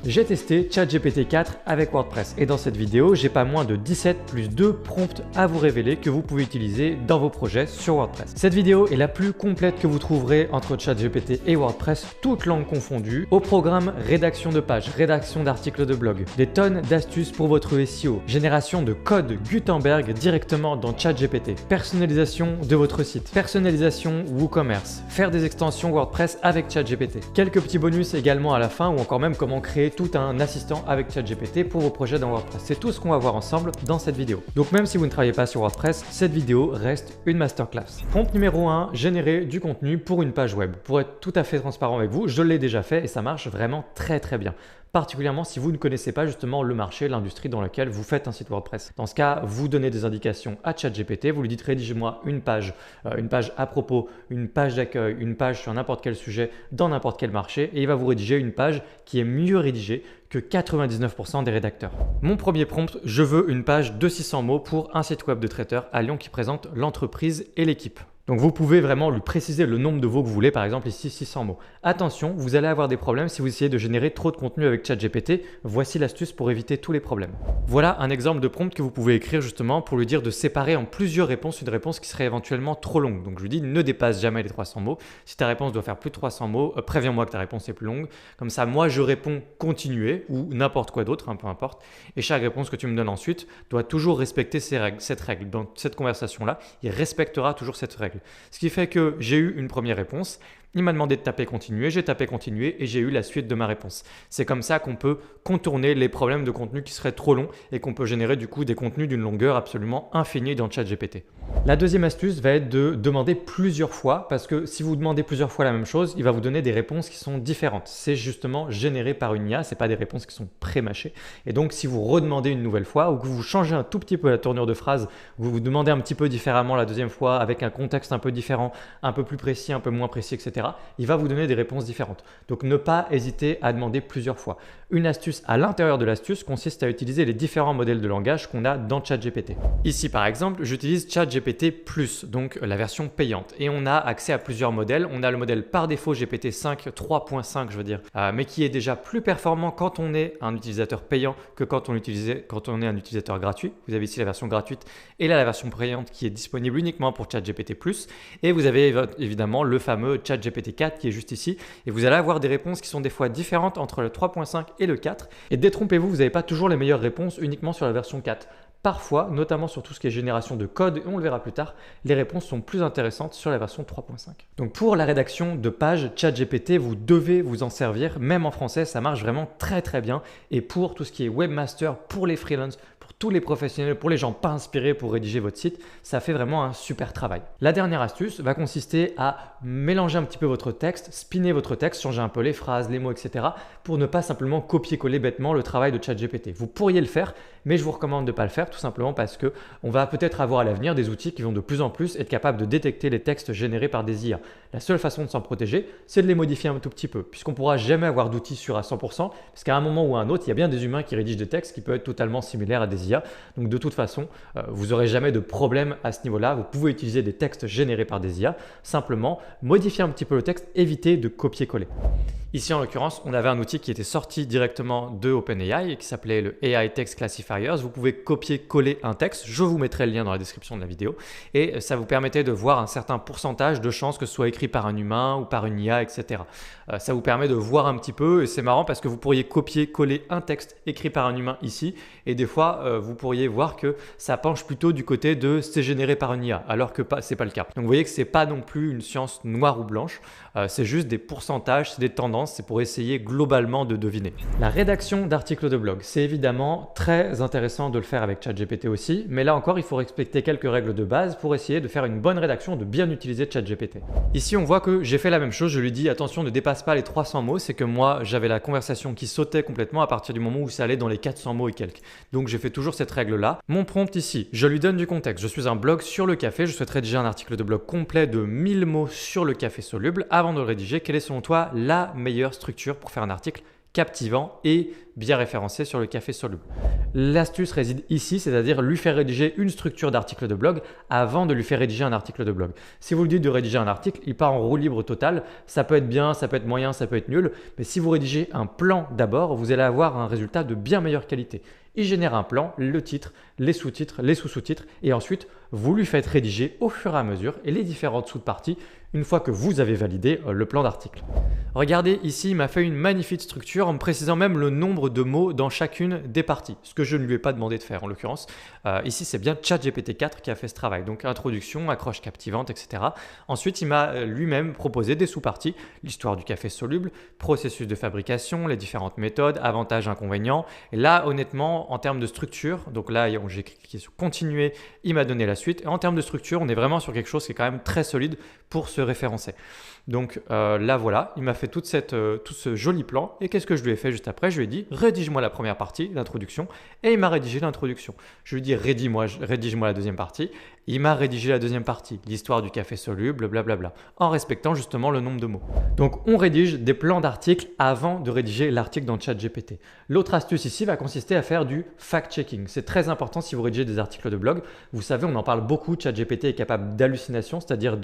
J'ai testé ChatGPT 4 avec WordPress et dans cette vidéo, j'ai pas moins de 17 plus 2 prompts à vous révéler que vous pouvez utiliser dans vos projets sur WordPress. Cette vidéo est la plus complète que vous trouverez entre ChatGPT et WordPress, toutes langues confondues, au programme rédaction de pages, rédaction d'articles de blog, des tonnes d'astuces pour votre SEO, génération de code Gutenberg directement dans ChatGPT, personnalisation de votre site, personnalisation WooCommerce, faire des extensions WordPress avec ChatGPT, quelques petits bonus également à la fin ou encore même comment créer tout un assistant avec ChatGPT pour vos projets dans WordPress. C'est tout ce qu'on va voir ensemble dans cette vidéo. Donc même si vous ne travaillez pas sur WordPress, cette vidéo reste une masterclass. Prompt numéro 1, générer du contenu pour une page web. Pour être tout à fait transparent avec vous, je l'ai déjà fait et ça marche vraiment très bien. Particulièrement si vous ne connaissez pas justement le marché, l'industrie dans laquelle vous faites un site WordPress. Dans ce cas, vous donnez des indications à ChatGPT, vous lui dites rédige-moi une page à propos, une page d'accueil, une page sur n'importe quel sujet dans n'importe quel marché et il va vous rédiger une page qui est mieux rédigée que 99% des rédacteurs. Mon premier prompt, je veux une page de 600 mots pour un site web de traiteur à Lyon qui présente l'entreprise et l'équipe. Donc vous pouvez vraiment lui préciser le nombre de mots que vous voulez, par exemple ici 600 mots. Attention, vous allez avoir des problèmes si vous essayez de générer trop de contenu avec ChatGPT. Voici l'astuce pour éviter tous les problèmes. Voilà un exemple de prompt que vous pouvez écrire justement pour lui dire de séparer en plusieurs réponses une réponse qui serait éventuellement trop longue. Donc je lui dis ne dépasse jamais les 300 mots. Si ta réponse doit faire plus de 300 mots, préviens-moi que ta réponse est plus longue. Comme ça, moi je réponds continuer ou n'importe quoi d'autre, peu importe. Et chaque réponse que tu me donnes ensuite doit toujours respecter cette règle. Dans cette conversation-là, il respectera toujours cette règle. Ce qui fait que j'ai eu une première réponse, il m'a demandé de taper continuer, j'ai tapé continuer et j'ai eu la suite de ma réponse. C'est comme ça qu'on peut contourner les problèmes de contenu qui seraient trop longs et qu'on peut générer du coup des contenus d'une longueur absolument infinie dans ChatGPT. La deuxième astuce va être de demander plusieurs fois parce que si vous demandez plusieurs fois la même chose, il va vous donner des réponses qui sont différentes. C'est justement généré par une IA, ce n'est pas des réponses qui sont pré-mâchées. Et donc si vous redemandez une nouvelle fois ou que vous changez un tout petit peu la tournure de phrase, vous vous demandez un petit peu différemment la deuxième fois avec un contexte un peu différent, un peu plus précis, un peu moins précis, etc., il va vous donner des réponses différentes. Donc ne pas hésiter à demander plusieurs fois. Une astuce à l'intérieur de l'astuce consiste à utiliser les différents modèles de langage qu'on a dans ChatGPT. Ici par exemple, j'utilise ChatGPT+, donc la version payante. Et on a accès à plusieurs modèles. On a le modèle par défaut GPT-5, 3.5 je veux dire, mais qui est déjà plus performant quand on est un utilisateur payant que quand on est un utilisateur gratuit. Vous avez ici la version gratuite et là la version payante qui est disponible uniquement pour ChatGPT+. Et vous avez évidemment le fameux ChatGPT 4 qui est juste ici et vous allez avoir des réponses qui sont des fois différentes entre le 3.5 et le 4 et détrompez-vous, vous n'avez pas toujours les meilleures réponses uniquement sur la version 4. Parfois, notamment sur tout ce qui est génération de code, et on le verra plus tard, les réponses sont plus intéressantes sur la version 3.5. Donc pour la rédaction de pages ChatGPT, vous devez vous en servir, même en français, ça marche vraiment très bien. Et pour tout ce qui est webmaster, pour les freelances, pour tous les professionnels, pour les gens pas inspirés pour rédiger votre site, ça fait vraiment un super travail. La dernière astuce va consister à mélanger un petit peu votre texte, spinner votre texte, changer un peu les phrases, les mots, etc. pour ne pas simplement copier-coller bêtement le travail de ChatGPT. Vous pourriez le faire, mais je vous recommande de ne pas le faire tout simplement parce qu'on va peut-être avoir à l'avenir des outils qui vont de plus en plus être capables de détecter les textes générés par des IA. La seule façon de s'en protéger, c'est de les modifier un tout petit peu, puisqu'on ne pourra jamais avoir d'outils sûrs à 100%, parce qu'à un moment ou à un autre, il y a bien des humains qui rédigent des textes qui peuvent être totalement similaires à des IA. Donc de toute façon, vous n'aurez jamais de problème à ce niveau-là. Vous pouvez utiliser des textes générés par des IA, simplement modifier un petit peu le texte, éviter de copier-coller. Ici, en l'occurrence, on avait un outil qui était sorti directement de OpenAI et qui s'appelait le AI Text Classifiers. Vous pouvez copier-coller un texte. Je vous mettrai le lien dans la description de la vidéo. Et ça vous permettait de voir un certain pourcentage de chances que ce soit écrit par un humain ou par une IA, etc. Ça vous permet de voir un petit peu et c'est marrant parce que vous pourriez copier-coller un texte écrit par un humain ici et des fois, vous pourriez voir que ça penche plutôt du côté de c'est généré par une IA alors que c'est pas le cas. Donc vous voyez que c'est pas non plus une science noire ou blanche. C'est juste des pourcentages, c'est des tendances, c'est pour essayer globalement de deviner. La rédaction d'articles de blog, c'est évidemment très intéressant de le faire avec ChatGPT aussi, mais là encore, il faut respecter quelques règles de base pour essayer de faire une bonne rédaction, de bien utiliser ChatGPT. Ici, on voit que j'ai fait la même chose, je lui dis attention, ne dépasse pas les 300 mots, c'est que moi, j'avais la conversation qui sautait complètement à partir du moment où ça allait dans les 400 mots et quelques. Donc, j'ai fait toujours cette règle-là. Mon prompt ici, je lui donne du contexte. Je suis un blog sur le café, je souhaiterais rédiger un article de blog complet de 1000 mots sur le café soluble. Avant de le rédiger, quelle est selon toi la meilleure structure pour faire un article captivant et bien référencé sur le café soluble. L'astuce réside ici, c'est-à-dire lui faire rédiger une structure d'article de blog avant de lui faire rédiger un article de blog. Si vous lui dites de rédiger un article, il part en roue libre totale. Ça peut être bien, ça peut être moyen, ça peut être nul. Mais si vous rédigez un plan d'abord, vous allez avoir un résultat de bien meilleure qualité. Il génère un plan, le titre, les sous-titres, les sous-sous-titres et ensuite vous lui faites rédiger au fur et à mesure et les différentes sous-parties une fois que vous avez validé le plan d'article. Regardez ici, il m'a fait une magnifique structure en me précisant même le nombre de mots dans chacune des parties, ce que je ne lui ai pas demandé de faire en l'occurrence. Ici, c'est bien ChatGPT 4 qui a fait ce travail, donc introduction, accroche captivante, etc. Ensuite, il m'a lui-même proposé des sous-parties, l'histoire du café soluble, processus de fabrication, les différentes méthodes, avantages, inconvénients. Et là, honnêtement, en termes de structure, donc là, j'ai cliqué sur continuer, il m'a donné la suite. Et en termes de structure, on est vraiment sur quelque chose qui est quand même très solide pour se référencer. Donc là voilà, il m'a fait tout ce joli plan et qu'est-ce que je lui ai fait juste après? Je lui ai dit rédige-moi la première partie, l'introduction, et il m'a rédigé l'introduction. Je lui ai dit rédige-moi la deuxième partie, il m'a rédigé la deuxième partie, l'histoire du café soluble, blablabla, en respectant justement le nombre de mots. Donc on rédige des plans d'articles avant de rédiger l'article dans ChatGPT. L'autre astuce ici va consister à faire du fact-checking. C'est très important si vous rédigez des articles de blog. Vous savez, on en parle beaucoup, ChatGPT est capable d'hallucination, c'est-à-dire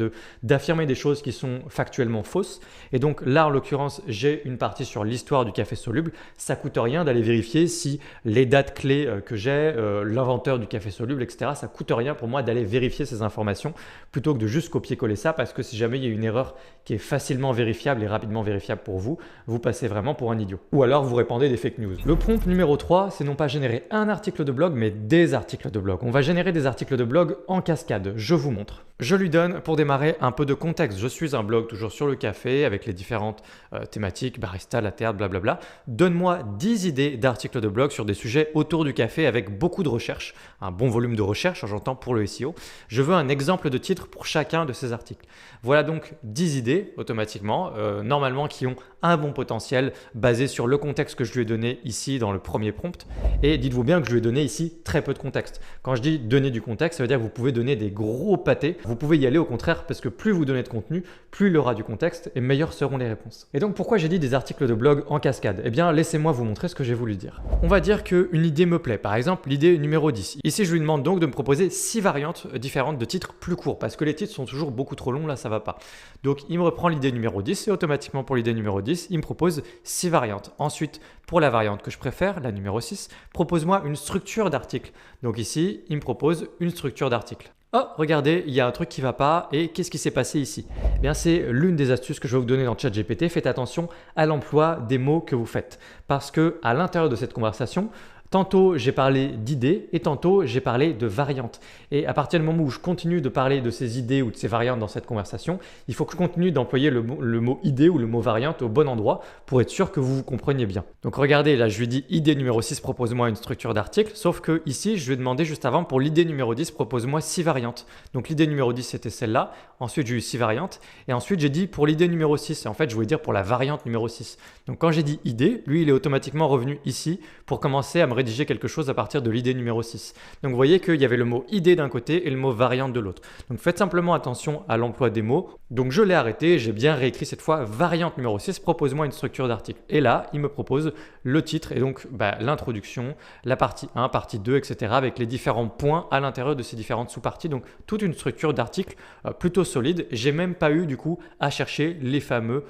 d'affirmer des choses qui sont factuellement fausses. Et donc là, en l'occurrence, j'ai une partie sur l'histoire du café soluble. Ça coûte rien d'aller vérifier si les dates clés que j'ai, l'inventeur du café soluble, etc. Ça coûte rien pour moi d'aller vérifier ces informations plutôt que de juste copier-coller ça parce que si jamais il y a une erreur qui est facilement vérifiable et rapidement vérifiable pour vous, vous passez vraiment pour un idiot. Ou alors vous répandez des fake news. Le prompt numéro 3, c'est non pas générer un article de blog, mais des articles de blog. On va générer des articles de blog en cascade. Je vous montre. Je lui donne pour démarrer un peu de contexte. Je suis un blog toujours sur le café avec les différentes thématiques, barista, latte art, blablabla. Donne-moi 10 idées d'articles de blog sur des sujets autour du café avec beaucoup de recherche, un bon volume de recherche, j'entends pour le SEO. Je veux un exemple de titre pour chacun de ces articles. Voilà donc 10 idées automatiquement, normalement qui ont un bon potentiel basé sur le contexte que je lui ai donné ici dans le premier prompt. Et dites-vous bien que je lui ai donné ici très peu de contexte. Quand je dis donner du contexte, ça veut dire que vous pouvez donner des gros pâtés. Vous pouvez y aller au contraire parce que plus vous donnez de contenu, plus il aura du contexte et meilleures seront les réponses. Et donc pourquoi j'ai dit des articles de blog en cascade? Eh bien laissez-moi vous montrer ce que j'ai voulu dire. On va dire qu'une idée me plaît, par exemple l'idée numéro 10. Ici je lui demande donc de me proposer 6 variantes différentes de titres plus courts parce que les titres sont toujours beaucoup trop longs, là ça va pas. Donc il me reprend l'idée numéro 10 et automatiquement pour l'idée numéro 10, il me propose 6 variantes. Ensuite, pour la variante que je préfère, la numéro 6, propose-moi une structure d'article. Donc ici, il me propose une structure d'article. Oh, regardez, il y a un truc qui ne va pas et qu'est-ce qui s'est passé ici? Eh bien, c'est l'une des astuces que je vais vous donner dans ChatGPT. Faites attention à l'emploi des mots que vous faites parce que à l'intérieur de cette conversation, tantôt j'ai parlé d'idées et tantôt j'ai parlé de variantes. Et à partir du moment où je continue de parler de ces idées ou de ces variantes dans cette conversation, il faut que je continue d'employer le mot idée ou le mot variante au bon endroit pour être sûr que vous vous compreniez bien. Donc regardez, là je lui dis idée numéro 6, propose-moi une structure d'article. Sauf que ici, je lui ai demandé juste avant pour l'idée numéro 10, propose-moi 6 variantes. Donc l'idée numéro 10, c'était celle-là. Ensuite, j'ai eu 6 variantes. Et ensuite, j'ai dit pour l'idée numéro 6. Et en fait, je voulais dire pour la variante numéro 6. Donc quand j'ai dit idée, lui, il est automatiquement revenu ici pour commencer à me rédiger quelque chose à partir de l'idée numéro 6. Donc vous voyez qu'il y avait le mot idée d'un côté et le mot variante de l'autre. Donc faites simplement attention à l'emploi des mots. Donc je l'ai arrêté, j'ai bien réécrit cette fois variante numéro 6, propose-moi une structure d'article. Et là, il me propose le titre et donc l'introduction, la partie 1, partie 2, etc. avec les différents points à l'intérieur de ces différentes sous-parties. Donc toute une structure d'article plutôt solide. J'ai même pas eu du coup à chercher les fameux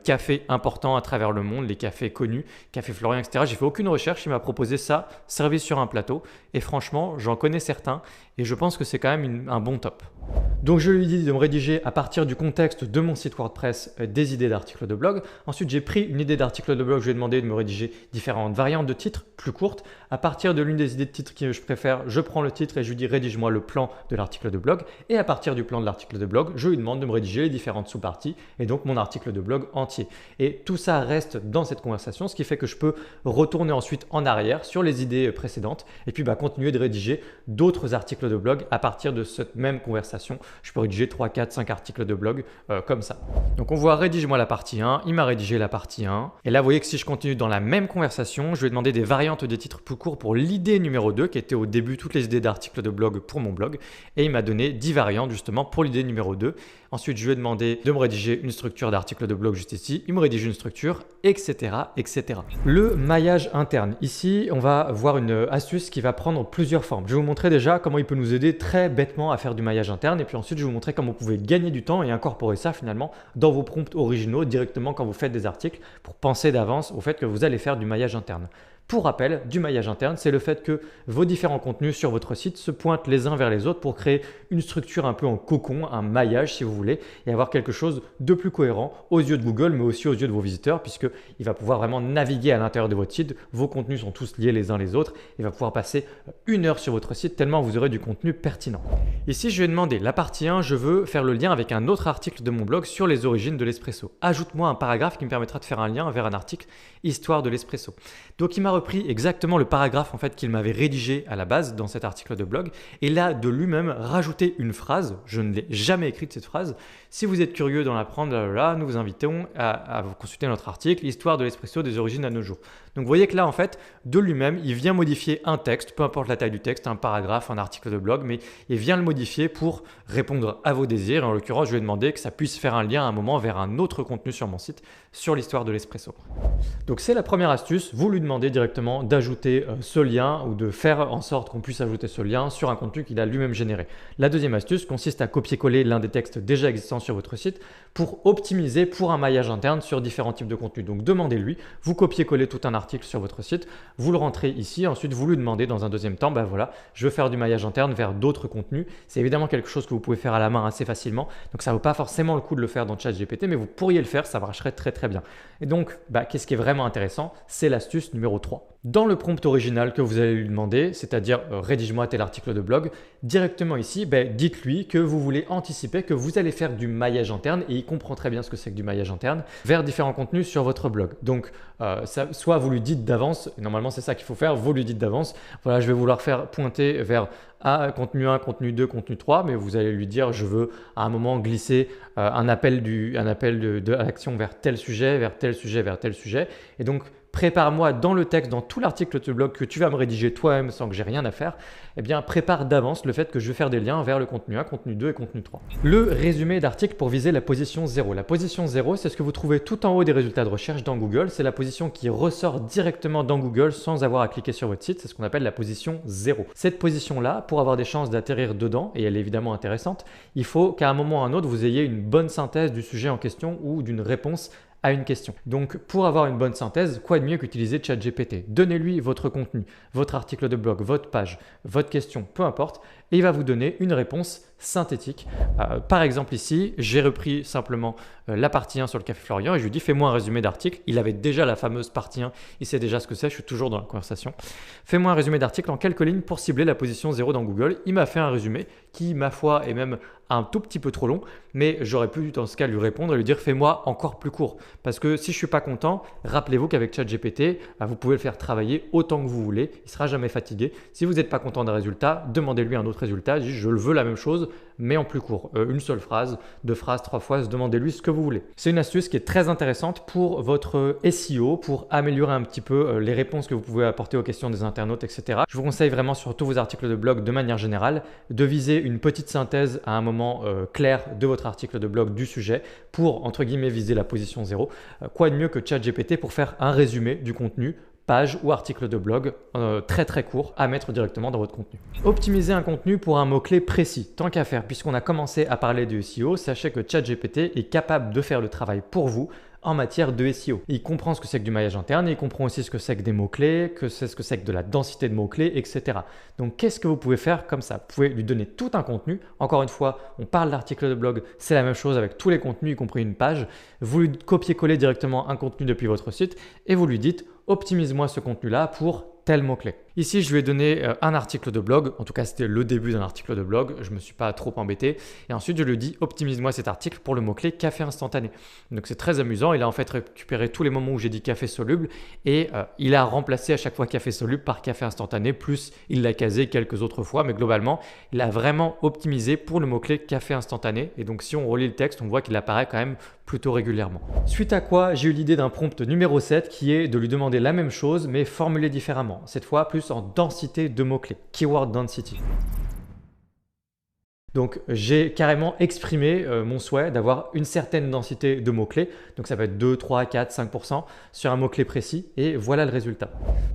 cafés importants à travers le monde, les cafés connus, Café Florian, etc. J'ai fait aucune recherche, il m'a proposé ça, servi sur un plateau. Et franchement, j'en connais certains et je pense que c'est quand même un bon top. Donc je lui ai dit de me rédiger à partir du contexte de mon site WordPress des idées d'articles de blog. Ensuite, j'ai pris une idée d'article de blog, je lui ai demandé de me rédiger différentes variantes de titres plus courtes. À partir de l'une des idées de titres que je préfère, je prends le titre et je lui dis rédige-moi le plan de l'article de blog. Et à partir du plan de l'article de blog, je lui demande de me rédiger les différentes sous-parties et donc mon article de blog entier. Et tout ça reste dans cette conversation, ce qui fait que je peux retourner ensuite en arrière sur les idées précédentes et puis continuer de rédiger d'autres articles de blog à partir de cette même conversation. Je peux rédiger 3, 4, 5 articles de blog comme ça. Donc on voit rédige-moi la partie 1, il m'a rédigé la partie 1 et là vous voyez que si je continue dans la même conversation, je vais demander des variantes des titres plus courts pour l'idée numéro 2 qui était au début toutes les idées d'articles de blog pour mon blog et il m'a donné 10 variantes justement pour l'idée numéro 2. Ensuite, je lui ai demandé de me rédiger une structure d'article de blog juste ici. Il me rédige une structure, etc., etc. Le maillage interne. Ici, on va voir une astuce qui va prendre plusieurs formes. Je vais vous montrer déjà comment il peut nous aider très bêtement à faire du maillage interne. Et puis ensuite, je vais vous montrer comment vous pouvez gagner du temps et incorporer ça finalement dans vos prompts originaux directement quand vous faites des articles pour penser d'avance au fait que vous allez faire du maillage interne. Pour rappel, du maillage interne, c'est le fait que vos différents contenus sur votre site se pointent les uns vers les autres pour créer une structure un peu en cocon, un maillage si vous voulez, et avoir quelque chose de plus cohérent aux yeux de Google, mais aussi aux yeux de vos visiteurs, puisqu'il va pouvoir vraiment naviguer à l'intérieur de votre site. Vos contenus sont tous liés les uns les autres. Il va pouvoir passer 1 heure sur votre site tellement vous aurez du contenu pertinent. Ici, je vais demander la partie 1, je veux faire le lien avec un autre article de mon blog sur les origines de l'espresso. Ajoute-moi un paragraphe qui me permettra de faire un lien vers un article Histoire de l'espresso. Donc, il m'a repris exactement le paragraphe en fait qu'il m'avait rédigé à la base dans cet article de blog et là de lui-même rajouter une phrase. Je ne l'ai jamais écrite cette phrase. Si vous êtes curieux d'en apprendre, nous vous invitons à vous consulter notre article Histoire de l'espresso des origines à nos jours. Donc vous voyez que là en fait de lui-même il vient modifier un texte, peu importe la taille du texte, un paragraphe, un article de blog, mais il vient le modifier pour répondre à vos désirs. Et en l'occurrence je lui ai demandé que ça puisse faire un lien à un moment vers un autre contenu sur mon site sur l'histoire de l'espresso. Donc c'est la première astuce, vous lui demandez directement d'ajouter ce lien ou de faire en sorte qu'on puisse ajouter ce lien sur un contenu qu'il a lui-même généré. La deuxième astuce consiste à copier-coller l'un des textes déjà existants sur votre site pour optimiser pour un maillage interne sur différents types de contenus. Donc demandez-lui, vous copiez-collez tout un article sur votre site, vous le rentrez ici, ensuite vous lui demandez dans un deuxième temps, voilà, je veux faire du maillage interne vers d'autres contenus. C'est évidemment quelque chose que vous pouvez faire à la main assez facilement, donc ça ne vaut pas forcément le coup de le faire dans ChatGPT, mais vous pourriez le faire, ça marcherait très très bien. Et donc, qu'est-ce qui est vraiment intéressant? C'est l'astuce numéro 3. Dans le prompt original que vous allez lui demander, c'est-à-dire rédige-moi tel article de blog, directement ici, dites-lui que vous voulez anticiper que vous allez faire du maillage interne et il comprend très bien ce que c'est que du maillage interne vers différents contenus sur votre blog. Donc, soit vous lui dites d'avance, normalement c'est ça qu'il faut faire, vous lui dites d'avance, voilà, je vais vouloir faire pointer vers contenu 1, contenu 2, contenu 3, mais vous allez lui dire je veux à un moment glisser un appel de l'action vers tel sujet, vers tel sujet, vers tel sujet. Et donc, prépare-moi dans le texte, dans tout l'article de blog que tu vas me rédiger toi-même sans que j'ai rien à faire, prépare d'avance le fait que je vais faire des liens vers le contenu 1, contenu 2 et contenu 3. Le résumé d'article pour viser la position 0. La position 0, c'est ce que vous trouvez tout en haut des résultats de recherche dans Google. C'est la position qui ressort directement dans Google sans avoir à cliquer sur votre site. C'est ce qu'on appelle la position 0. Cette position-là, pour avoir des chances d'atterrir dedans, et elle est évidemment intéressante, il faut qu'à un moment ou à un autre, vous ayez une bonne synthèse du sujet en question ou d'une réponse à une question. Donc, pour avoir une bonne synthèse, quoi de mieux qu'utiliser ChatGPT? Donnez-lui votre contenu, votre article de blog, votre page, votre question, peu importe, et il va vous donner une réponse synthétique. Par exemple ici, j'ai repris simplement la partie 1 sur le Café Florian et je lui dis fais-moi un résumé d'article. Il avait déjà la fameuse partie 1, il sait déjà ce que c'est, je suis toujours dans la conversation. Fais-moi un résumé d'article en quelques lignes pour cibler la position 0 dans Google. Il m'a fait un résumé qui, ma foi, est même un tout petit peu trop long, mais j'aurais pu dans ce cas lui répondre et lui dire fais-moi encore plus court. Parce que si je ne suis pas content, rappelez-vous qu'avec ChatGPT, vous pouvez le faire travailler autant que vous voulez, il ne sera jamais fatigué. Si vous n'êtes pas content d'un résultat, demandez-lui un autre résultat, dites je le veux la même chose, mais en plus court. Une seule phrase, 2 phrases, 3 phrases, demandez-lui ce que vous voulez. C'est une astuce qui est très intéressante pour votre SEO, pour améliorer un petit peu les réponses que vous pouvez apporter aux questions des internautes, etc. Je vous conseille vraiment sur tous vos articles de blog de manière générale de viser une petite synthèse à un moment clair de votre article de blog du sujet pour, entre guillemets, viser la position 0. Quoi de mieux que ChatGPT pour faire un résumé du contenu, page ou article de blog très très court à mettre directement dans votre contenu. Optimiser un contenu pour un mot-clé précis, tant qu'à faire, puisqu'on a commencé à parler de SEO, sachez que ChatGPT est capable de faire le travail pour vous en matière de SEO. Il comprend ce que c'est que du maillage interne, et il comprend aussi ce que c'est que des mots-clés, que c'est ce que c'est que de la densité de mots-clés, etc. Donc, qu'est-ce que vous pouvez faire comme ça? Vous pouvez lui donner tout un contenu. Encore une fois, on parle d'article de blog, c'est la même chose avec tous les contenus, y compris une page. Vous lui copiez-collez directement un contenu depuis votre site et vous lui dites « optimise-moi ce contenu-là pour tel mot-clé. Ici, je lui ai donné un article de blog. En tout cas, c'était le début d'un article de blog. Je ne me suis pas trop embêté. Et ensuite, je lui ai dit optimise-moi cet article pour le mot-clé café instantané. Donc, c'est très amusant. Il a en fait récupéré tous les moments où j'ai dit café soluble et il a remplacé à chaque fois café soluble par café instantané. Plus, il l'a casé quelques autres fois. Mais globalement, il a vraiment optimisé pour le mot-clé café instantané. Et donc, si on relit le texte, on voit qu'il apparaît quand même plutôt régulièrement. Suite à quoi, j'ai eu l'idée d'un prompt numéro 7 qui est de lui demander la même chose mais formulé différemment. Cette fois, plus en densité de mots-clés, keyword density. Donc, j'ai carrément exprimé mon souhait d'avoir une certaine densité de mots-clés. Donc, ça peut être 2, 3, 4, 5% sur un mot-clé précis. Et voilà le résultat.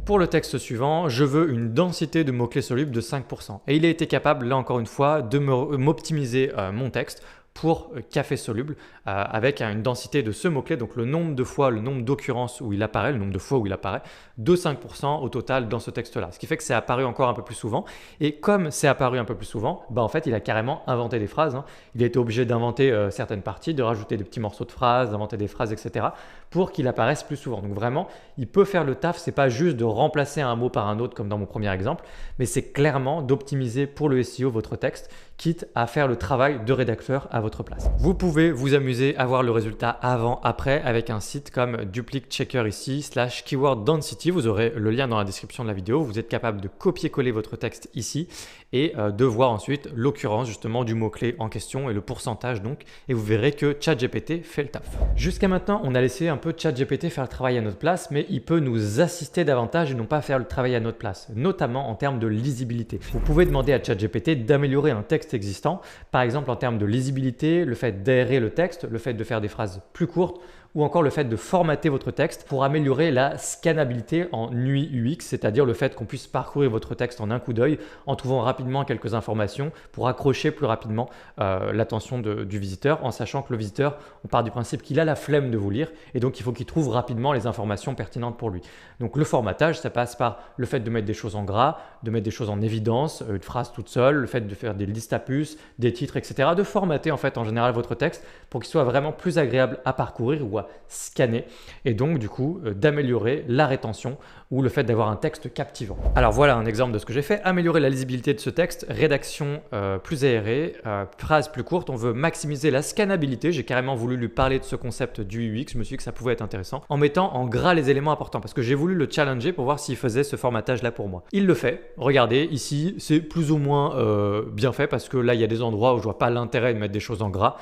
Pour le texte suivant, je veux une densité de mots-clés solubles de 5%. Et il a été capable, là encore une fois, de m'optimiser mon texte pour café soluble avec une densité de ce mot-clé, donc le nombre de fois, le nombre d'occurrences où il apparaît, le nombre de fois où il apparaît, de 5% au total dans ce texte-là. Ce qui fait que c'est apparu encore un peu plus souvent. Et comme c'est apparu un peu plus souvent, en fait, il a carrément inventé des phrases. Il a été obligé d'inventer certaines parties, de rajouter des petits morceaux de phrases, d'inventer des phrases, etc. pour qu'il apparaisse plus souvent. Donc vraiment, il peut faire le taf. C'est pas juste de remplacer un mot par un autre comme dans mon premier exemple, mais c'est clairement d'optimiser pour le SEO votre texte, quitte à faire le travail de rédacteur à votre place. Vous pouvez vous amuser à voir le résultat avant, après avec un site comme Duplicate Checker ici /keyword density. Vous aurez le lien dans la description de la vidéo. Vous êtes capable de copier-coller votre texte ici et de voir ensuite l'occurrence justement du mot-clé en question et le pourcentage donc. Et vous verrez que ChatGPT fait le taf. Jusqu'à maintenant, on a laissé un peu ChatGPT faire le travail à notre place, mais il peut nous assister davantage et non pas faire le travail à notre place, notamment en termes de lisibilité. Vous pouvez demander à ChatGPT d'améliorer un texte existant, par exemple en termes de lisibilité, le fait d'aérer le texte, le fait de faire des phrases plus courtes ou encore le fait de formater votre texte pour améliorer la scannabilité en UI UX, c'est-à-dire le fait qu'on puisse parcourir votre texte en un coup d'œil en trouvant rapidement quelques informations pour accrocher plus rapidement l'attention du visiteur, en sachant que le visiteur, on part du principe qu'il a la flemme de vous lire et donc il faut qu'il trouve rapidement les informations pertinentes pour lui. Donc le formatage, ça passe par le fait de mettre des choses en gras, de mettre des choses en évidence, une phrase toute seule, le fait de faire des listes à puces, des titres, etc. De formater en fait en général votre texte pour qu'il soit vraiment plus agréable à parcourir ou à scanner et donc du coup d'améliorer la rétention ou le fait d'avoir un texte captivant. Alors voilà un exemple de ce que j'ai fait. Améliorer la lisibilité de ce texte, rédaction plus aérée, phrase plus courte. On veut maximiser la scannabilité. J'ai carrément voulu lui parler de ce concept du UX. Je me suis dit que ça pouvait être intéressant en mettant en gras les éléments importants parce que j'ai voulu le challenger pour voir s'il faisait ce formatage là pour moi. Il le fait. Regardez ici, c'est plus ou moins bien fait parce que là il y a des endroits où je vois pas l'intérêt de mettre des choses en gras.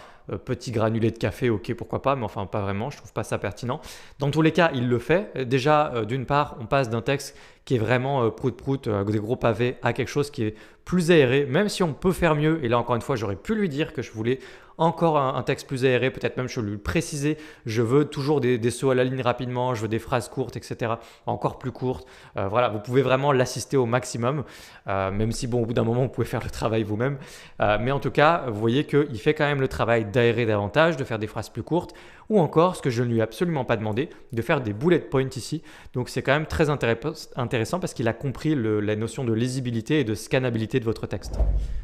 Petit granulé de café, ok, pourquoi pas, mais enfin pas vraiment, je trouve pas ça pertinent. Dans tous les cas, il le fait. Déjà, d'une part, on passe d'un texte qui est vraiment prout-prout, des gros pavés, à quelque chose qui est plus aéré, même si on peut faire mieux. Et là, encore une fois, j'aurais pu lui dire que je voulais encore un texte plus aéré, peut-être même je lui préciser, je veux toujours des sauts à la ligne rapidement, je veux des phrases courtes, etc. Encore plus courtes. Voilà, vous pouvez vraiment l'assister au maximum, même si bon, au bout d'un moment, vous pouvez faire le travail vous-même. Mais en tout cas, vous voyez qu'il fait quand même le travail d'aérer davantage, de faire des phrases plus courtes, ou encore, ce que je ne lui ai absolument pas demandé, de faire des bullet points ici. Donc c'est quand même très intéressant parce qu'il a compris la notion de lisibilité et de scannabilité de votre texte.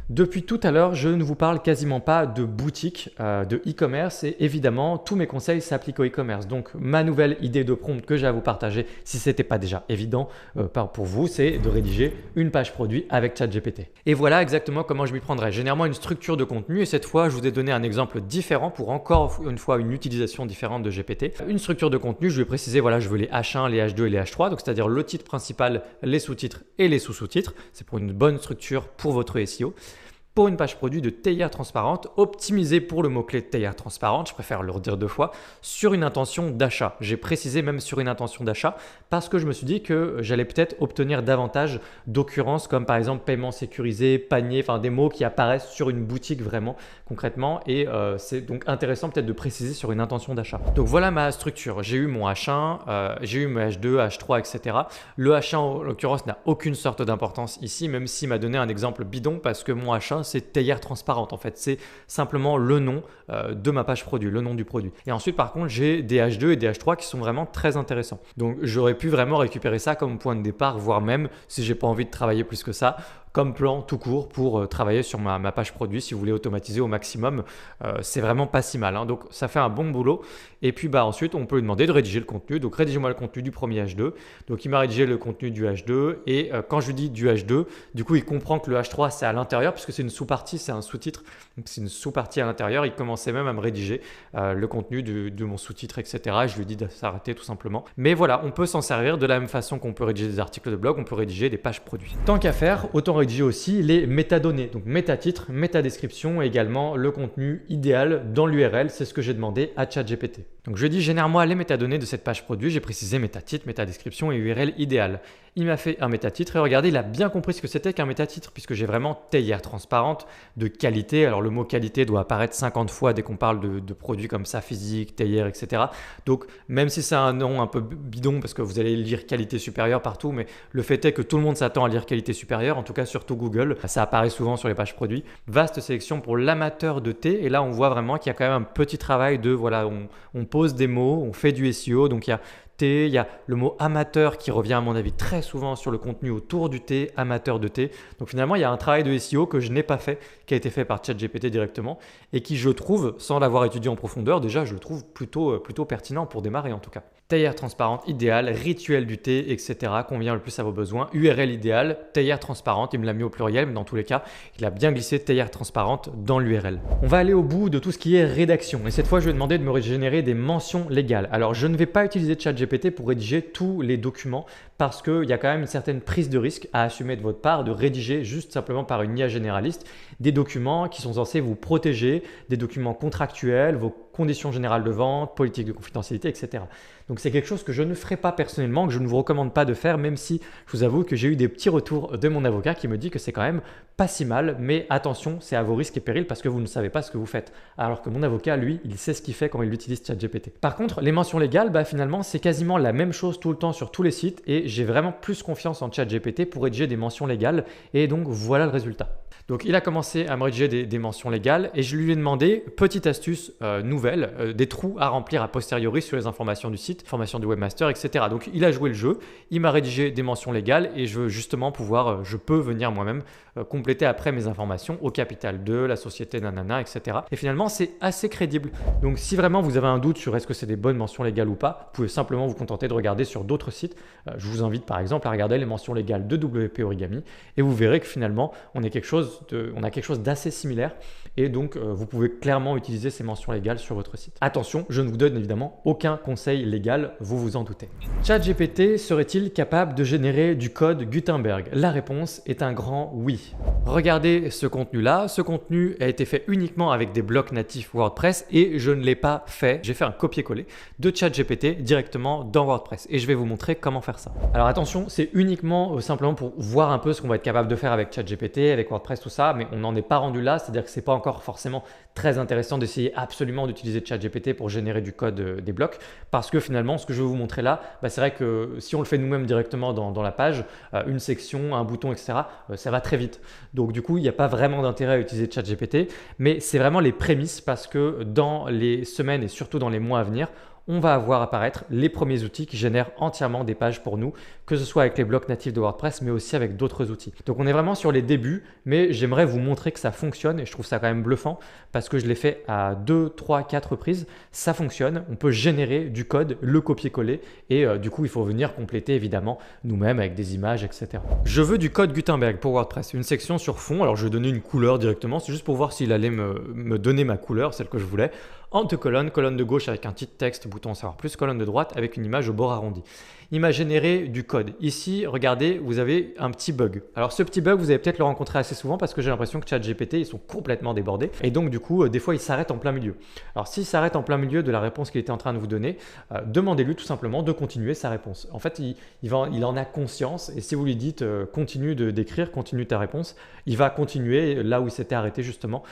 Depuis tout à l'heure, je ne vous parle quasiment pas de boutique, de e-commerce et évidemment, tous mes conseils s'appliquent au e-commerce. Donc ma nouvelle idée de prompt que j'ai à vous partager, si ce n'était pas déjà évident pour vous, c'est de rédiger une page produit avec ChatGPT. Et voilà exactement comment je m'y prendrai. Généralement une structure de contenu et cette fois, je vous ai donné un exemple différent pour encore une fois une utilisation différente de GPT. Une structure de contenu, je vais préciser, voilà, je veux les H1, les H2 et les H3, donc c'est-à-dire le titre principal, les sous-titres et les sous-sous-titres. C'est pour une bonne structure pour votre SEO. Pour une page produit de théière transparente, optimisée pour le mot-clé théière transparente, je préfère le redire 2 fois, sur une intention d'achat. J'ai précisé même sur une intention d'achat parce que je me suis dit que j'allais peut-être obtenir davantage d'occurrences comme par exemple paiement sécurisé, panier, enfin des mots qui apparaissent sur une boutique vraiment concrètement et c'est donc intéressant peut-être de préciser sur une intention d'achat. Donc voilà ma structure. J'ai eu mon H1, j'ai eu mes H2, H3, etc. Le H1 en l'occurrence n'a aucune sorte d'importance ici, même s'il m'a donné un exemple bidon parce que mon H1 c'est théière transparente en fait, c'est simplement le nom de ma page produit, le nom du produit. Et ensuite par contre j'ai des H2 et des H3 qui sont vraiment très intéressants. Donc j'aurais pu vraiment récupérer ça comme point de départ, voire même si j'ai pas envie de travailler plus que ça, comme plan tout court pour travailler sur ma page produit. Si vous voulez automatiser au maximum, c'est vraiment pas si mal, hein. Donc ça fait un bon boulot. Et puis ensuite, on peut lui demander de rédiger le contenu. Donc rédigez-moi le contenu du premier H2. Donc il m'a rédigé le contenu du H2. Et quand je lui dis du H2, du coup, il comprend que le H3, c'est à l'intérieur puisque c'est une sous-partie, c'est un sous-titre. Donc c'est une sous-partie à l'intérieur. Il commençait même à me rédiger le contenu de mon sous-titre, etc. Et je lui dis de s'arrêter tout simplement. Mais voilà, on peut s'en servir de la même façon qu'on peut rédiger des articles de blog, on peut rédiger des pages produits. Tant qu'à faire, autant rédiger aussi les métadonnées. Donc métatitre, métadescription et également le contenu idéal dans l'URL. C'est ce que j'ai demandé à ChatGPT. Donc je lui ai dit génère-moi les métadonnées de cette page produit. J'ai précisé métatitre, métadescription et URL idéal. Il m'a fait un métatitre et regardez, il a bien compris ce que c'était qu'un métatitre puisque j'ai vraiment théière transparente de qualité. Alors le mot qualité doit apparaître 50 fois dès qu'on parle de produits comme ça, physique, théière, etc. Donc même si c'est un nom un peu bidon parce que vous allez lire qualité supérieure partout, mais le fait est que tout le monde s'attend à lire qualité supérieure, en tout cas surtout Google, ça apparaît souvent sur les pages produits. Vaste sélection pour l'amateur de thé et là on voit vraiment qu'il y a quand même un petit travail de voilà, on pose des mots, on fait du SEO, donc il y a thé, il y a le mot amateur qui revient à mon avis très souvent sur le contenu autour du thé, amateur de thé. Donc finalement, il y a un travail de SEO que je n'ai pas fait, qui a été fait par ChatGPT directement et qui je trouve, sans l'avoir étudié en profondeur, déjà je le trouve plutôt pertinent pour démarrer en tout cas. Théière transparente idéale, rituel du thé, etc. convient le plus à vos besoins. URL idéal, théière transparente, il me l'a mis au pluriel, mais dans tous les cas, il a bien glissé théière transparente dans l'URL. On va aller au bout de tout ce qui est rédaction. Et cette fois, je vais demander de me générer des mentions légales. Alors, je ne vais pas utiliser ChatGPT pour rédiger tous les documents parce qu'il y a quand même une certaine prise de risque à assumer de votre part de rédiger juste simplement par une IA généraliste des documents qui sont censés vous protéger, des documents contractuels, vos conditions générales de vente, politique de confidentialité, etc. Donc c'est quelque chose que je ne ferai pas personnellement, que je ne vous recommande pas de faire, même si je vous avoue que j'ai eu des petits retours de mon avocat qui me dit que c'est quand même pas si mal, mais attention, c'est à vos risques et périls parce que vous ne savez pas ce que vous faites. Alors que mon avocat, lui, il sait ce qu'il fait quand il utilise ChatGPT. Par contre, les mentions légales, finalement, c'est quasiment la même chose tout le temps sur tous les sites et j'ai vraiment plus confiance en ChatGPT pour rédiger des mentions légales et donc voilà le résultat. Donc il a commencé à me rédiger des mentions légales et je lui ai demandé, petite astuce nouvelle, des trous à remplir a posteriori sur les informations du site, informations du webmaster, etc. Donc il a joué le jeu, il m'a rédigé des mentions légales et je veux justement pouvoir, je peux venir moi-même compléter après mes informations au capital de la société nanana, etc. Et finalement c'est assez crédible. Donc si vraiment vous avez un doute sur est-ce que c'est des bonnes mentions légales ou pas, vous pouvez simplement vous contenter de regarder sur d'autres sites. Je vous invite par exemple à regarder les mentions légales de WP Origami et vous verrez que finalement on a quelque chose d'assez similaire et donc vous pouvez clairement utiliser ces mentions légales sur votre site. Attention, je ne vous donne évidemment aucun conseil légal, vous vous en doutez. ChatGPT serait-il capable de générer du code Gutenberg? La réponse est un grand oui. Regardez ce contenu-là. Ce contenu a été fait uniquement avec des blocs natifs WordPress et je ne l'ai pas fait. J'ai fait un copier-coller de ChatGPT directement dans WordPress et je vais vous montrer comment faire ça. Alors attention, c'est uniquement simplement pour voir un peu ce qu'on va être capable de faire avec ChatGPT, avec WordPress, tout ça, mais on n'en est pas rendu là, c'est-à-dire que c'est pas encore forcément très intéressant d'essayer absolument d'utiliser ChatGPT pour générer du code des blocs parce que finalement, ce que je vais vous montrer là, c'est vrai que si on le fait nous-mêmes directement dans la page, une section, un bouton, etc., ça va très vite. Donc du coup, il n'y a pas vraiment d'intérêt à utiliser ChatGPT, mais c'est vraiment les prémices parce que dans les semaines et surtout dans les mois à venir, on va voir apparaître les premiers outils qui génèrent entièrement des pages pour nous, que ce soit avec les blocs natifs de WordPress, mais aussi avec d'autres outils. Donc on est vraiment sur les débuts, mais j'aimerais vous montrer que ça fonctionne et je trouve ça quand même bluffant parce que je l'ai fait à 2, 3, 4 reprises. Ça fonctionne, on peut générer du code, le copier-coller et du coup il faut venir compléter évidemment nous-mêmes avec des images, etc. Je veux du code Gutenberg pour WordPress, une section sur fond. Alors je vais donner une couleur directement, c'est juste pour voir s'il allait me donner ma couleur, celle que je voulais. En deux colonnes, colonne de gauche avec un titre texte, bouton en savoir plus, colonne de droite avec une image au bord arrondi. Il m'a généré du code. Ici, regardez, vous avez un petit bug. Alors ce petit bug, vous allez peut-être le rencontrer assez souvent parce que j'ai l'impression que ChatGPT, ils sont complètement débordés. Et donc du coup, des fois, il s'arrête en plein milieu. Alors s'il s'arrête en plein milieu de la réponse qu'il était en train de vous donner, demandez-lui tout simplement de continuer sa réponse. En fait, il en a conscience et si vous lui dites continue d'écrire, continue ta réponse, il va continuer là où il s'était arrêté justement.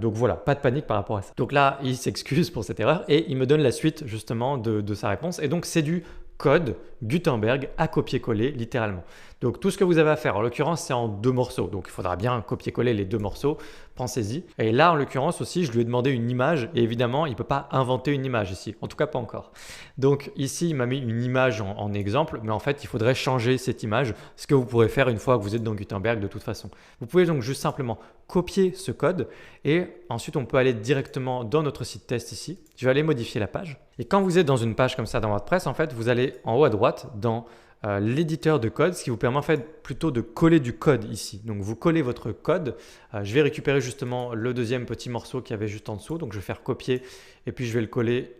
Donc voilà, pas de panique par rapport à ça. Donc là, il s'excuse pour cette erreur et il me donne la suite justement de sa réponse. Et donc c'est du code Gutenberg à copier-coller littéralement. Donc tout ce que vous avez à faire, en l'occurrence c'est en 2 morceaux, donc il faudra bien copier-coller les 2 morceaux Pensez-y. Et là, en l'occurrence aussi, je lui ai demandé une image et évidemment, il ne peut pas inventer une image ici. En tout cas, pas encore. Donc ici, il m'a mis une image en exemple, mais en fait, il faudrait changer cette image, ce que vous pourrez faire une fois que vous êtes dans Gutenberg de toute façon. Vous pouvez donc juste simplement copier ce code et ensuite, on peut aller directement dans notre site test ici. Je vais aller modifier la page. Et quand vous êtes dans une page comme ça dans WordPress, en fait, vous allez en haut à droite dans l'éditeur de code, ce qui vous permet en fait plutôt de coller du code ici. Donc vous collez votre code. Je vais récupérer justement le deuxième petit morceau qu'il y avait juste en dessous. Donc je vais faire copier et puis je vais le coller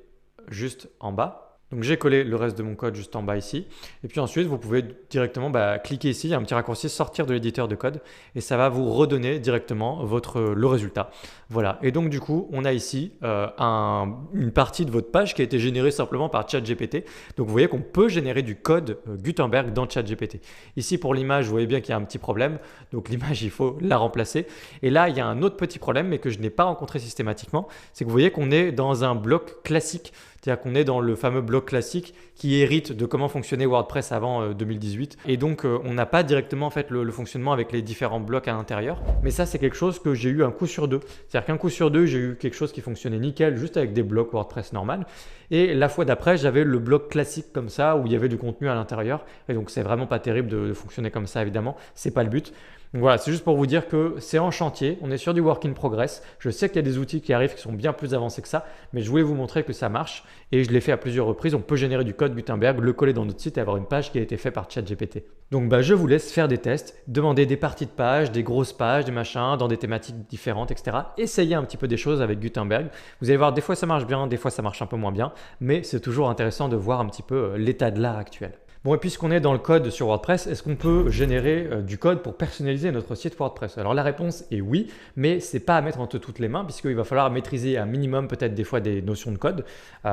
juste en bas. Donc j'ai collé le reste de mon code juste en bas ici. Et puis ensuite, vous pouvez directement cliquer ici, il y a un petit raccourci sortir de l'éditeur de code et ça va vous redonner directement le résultat. Voilà. Et donc du coup, on a ici une partie de votre page qui a été générée simplement par ChatGPT. Donc vous voyez qu'on peut générer du code Gutenberg dans ChatGPT. Ici pour l'image, vous voyez bien qu'il y a un petit problème. Donc l'image, il faut la remplacer. Et là, il y a un autre petit problème, mais que je n'ai pas rencontré systématiquement. C'est que vous voyez qu'on est dans un bloc classique. C'est-à-dire qu'on est dans le fameux bloc classique qui hérite de comment fonctionnait WordPress avant 2018. Et donc, on n'a pas directement en fait, le fonctionnement avec les différents blocs à l'intérieur. Mais ça, c'est quelque chose que j'ai eu un coup sur deux. C'est-à-dire qu'un coup sur deux, j'ai eu quelque chose qui fonctionnait nickel juste avec des blocs WordPress normal. Et la fois d'après, j'avais le bloc classique comme ça où il y avait du contenu à l'intérieur. Et donc, c'est vraiment pas terrible de fonctionner comme ça, évidemment. C'est pas le but. Donc voilà, c'est juste pour vous dire que c'est en chantier, on est sur du work in progress. Je sais qu'il y a des outils qui arrivent qui sont bien plus avancés que ça, mais je voulais vous montrer que ça marche et je l'ai fait à plusieurs reprises. On peut générer du code Gutenberg, le coller dans notre site et avoir une page qui a été faite par ChatGPT. Donc je vous laisse faire des tests, demander des parties de pages, des grosses pages, des machins, dans des thématiques différentes, etc. Essayez un petit peu des choses avec Gutenberg. Vous allez voir, des fois ça marche bien, des fois ça marche un peu moins bien, mais c'est toujours intéressant de voir un petit peu l'état de l'art actuel. Bon, et puisqu'on est dans le code sur WordPress, est-ce qu'on peut générer du code pour personnaliser notre site WordPress? Alors la réponse est oui, mais ce n'est pas à mettre entre toutes les mains puisqu'il va falloir maîtriser un minimum peut-être des fois des notions de code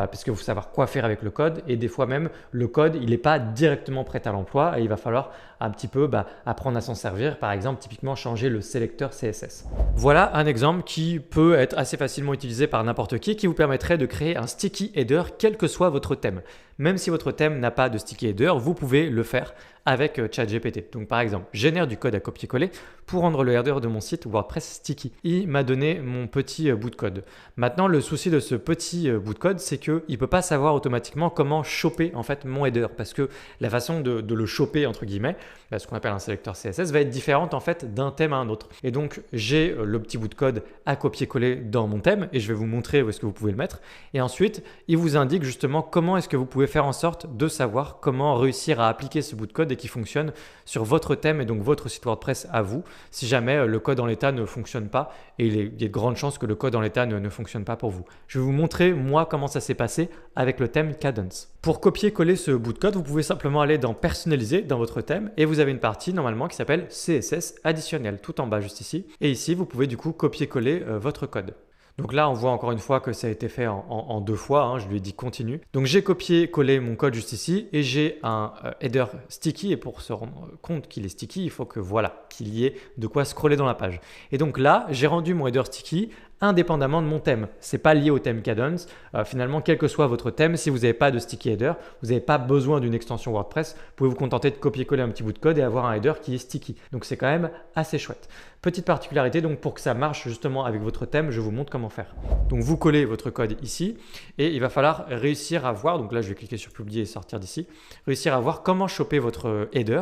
puisqu'il faut savoir quoi faire avec le code et des fois même le code il n'est pas directement prêt à l'emploi et il va falloir un petit peu apprendre à s'en servir, par exemple typiquement changer le sélecteur CSS. Voilà un exemple qui peut être assez facilement utilisé par n'importe qui vous permettrait de créer un sticky header quel que soit votre thème. Même si votre thème n'a pas de sticky header, vous pouvez le faire avec ChatGPT. Donc par exemple, génère du code à copier-coller pour rendre le header de mon site WordPress sticky. Il m'a donné mon petit bout de code. Maintenant, le souci de ce petit bout de code, c'est qu'il ne peut pas savoir automatiquement comment choper en fait mon header parce que la façon de le choper entre guillemets, ce qu'on appelle un sélecteur CSS, va être différente en fait d'un thème à un autre. Et donc j'ai le petit bout de code à copier-coller dans mon thème et je vais vous montrer où est-ce que vous pouvez le mettre. Et ensuite, il vous indique justement comment est-ce que vous pouvez faire en sorte de savoir comment réussir à appliquer ce bout de code et qui fonctionne sur votre thème et donc votre site WordPress à vous si jamais le code en l'état ne fonctionne pas et il y a de grandes chances que le code en l'état ne fonctionne pas pour vous. Je vais vous montrer moi comment ça s'est passé avec le thème Kadence. Pour copier-coller ce bout de code, vous pouvez simplement aller dans personnaliser dans votre thème et vous avez une partie normalement qui s'appelle CSS additionnel tout en bas juste ici et ici vous pouvez du coup copier-coller votre code. Donc là, on voit encore une fois que ça a été fait en deux fois. Je lui ai dit continue. Donc j'ai copié-collé mon code juste ici et j'ai un header sticky. Et pour se rendre compte qu'il est sticky, il faut que voilà, qu'il y ait de quoi scroller dans la page. Et donc là, j'ai rendu mon header sticky indépendamment de mon thème. Ce n'est pas lié au thème Kadence. Finalement, quel que soit votre thème, si vous n'avez pas de sticky header, vous n'avez pas besoin d'une extension WordPress. Vous pouvez vous contenter de copier-coller un petit bout de code et avoir un header qui est sticky. Donc c'est quand même assez chouette. Petite particularité, donc pour que ça marche justement avec votre thème, je vous montre comment faire. Donc vous collez votre code ici et il va falloir réussir à voir, donc là je vais cliquer sur publier et sortir d'ici, réussir à voir comment choper votre header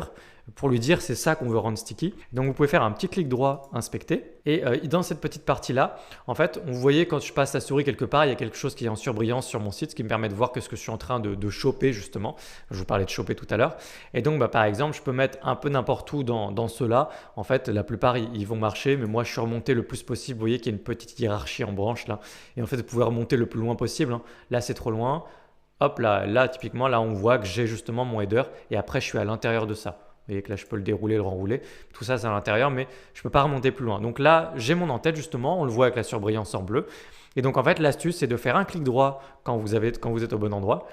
pour lui dire c'est ça qu'on veut rendre sticky. Donc vous pouvez faire un petit clic droit inspecter et dans cette petite partie là, en fait, vous voyez quand je passe la souris quelque part, il y a quelque chose qui est en surbrillance sur mon site, ce qui me permet de voir que ce que je suis en train de choper justement. Je vous parlais de choper tout à l'heure. Et donc par exemple, je peux mettre un peu n'importe où dans ceux-là. En fait, la plupart ils vont marcher, mais moi je suis remonté le plus possible. Vous voyez qu'il y a une petite hiérarchie en branche là. Et en fait, vous pouvez remonter le plus loin possible. Là, c'est trop loin. Hop là, typiquement, là on voit que j'ai justement mon header et après je suis à l'intérieur de ça. Vous voyez que là, je peux le dérouler, le renrouler. Tout ça, c'est à l'intérieur, mais je ne peux pas remonter plus loin. Donc là, j'ai mon en-tête justement. On le voit avec la surbrillance en bleu. Et donc, en fait, l'astuce, c'est de faire un clic droit quand vous êtes au bon endroit.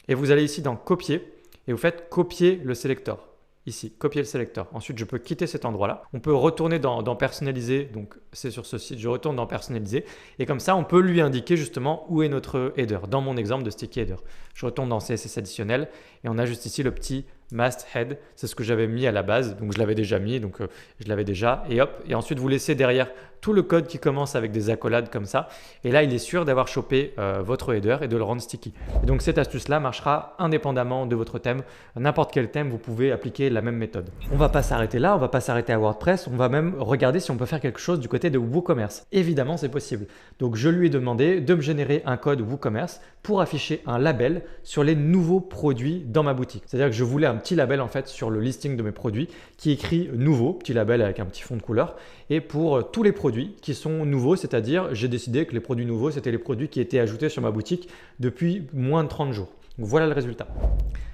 Et vous allez ici dans Copier et vous faites Copier le sélecteur. Ici, copier le sélecteur. Ensuite, je peux quitter cet endroit-là. On peut retourner dans Personnaliser. Donc, c'est sur ce site. Je retourne dans Personnaliser. Et comme ça, on peut lui indiquer justement où est notre header. Dans mon exemple de sticky header. Je retourne dans CSS additionnel et on a juste ici le petit masthead, c'est ce que j'avais mis à la base, donc je l'avais déjà mis, donc je l'avais déjà, et hop, et ensuite vous laissez derrière tout le code qui commence avec des accolades comme ça, et là il est sûr d'avoir chopé votre header et de le rendre sticky. Et donc cette astuce-là marchera indépendamment de votre thème, n'importe quel thème vous pouvez appliquer la même méthode. On ne va pas s'arrêter là, on ne va pas s'arrêter à WordPress, on va même regarder si on peut faire quelque chose du côté de WooCommerce. Évidemment c'est possible, donc je lui ai demandé de me générer un code WooCommerce pour afficher un label sur les nouveaux produits dans ma boutique. C'est-à-dire que je voulais un petit label en fait sur le listing de mes produits qui écrit nouveau, petit label avec un petit fond de couleur, et pour tous les produits qui sont nouveaux, c'est-à-dire j'ai décidé que les produits nouveaux c'était les produits qui étaient ajoutés sur ma boutique depuis moins de 30 jours. Donc voilà le résultat.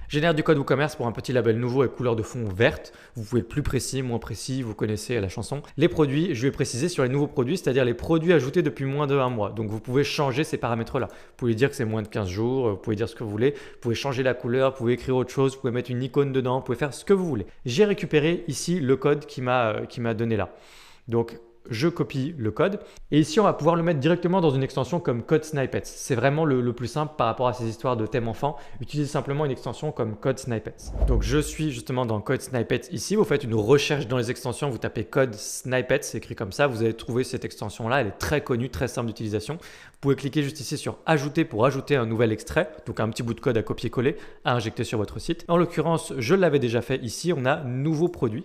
Génère du code WooCommerce pour un petit label nouveau avec couleur de fond verte. Vous pouvez être plus précis, moins précis, vous connaissez la chanson. Les produits, je vais préciser sur les nouveaux produits, c'est-à-dire les produits ajoutés depuis moins de 1 mois. Donc vous pouvez changer ces paramètres-là. Vous pouvez dire que c'est moins de 15 jours, vous pouvez dire ce que vous voulez, vous pouvez changer la couleur, vous pouvez écrire autre chose, vous pouvez mettre une icône dedans, vous pouvez faire ce que vous voulez. J'ai récupéré ici le code qui m'a donné là. Donc je copie le code et ici on va pouvoir le mettre directement dans une extension comme Code Snippets. C'est vraiment le plus simple par rapport à ces histoires de thème enfant. Utilisez simplement une extension comme Code Snippets. Donc je suis justement dans Code Snippets ici. Vous faites une recherche dans les extensions, vous tapez Code Snippets, c'est écrit comme ça. Vous allez trouver cette extension là, elle est très connue, très simple d'utilisation. Vous pouvez cliquer juste ici sur Ajouter pour ajouter un nouvel extrait, donc un petit bout de code à copier-coller, à injecter sur votre site. En l'occurrence, je l'avais déjà fait ici, on a nouveau produit.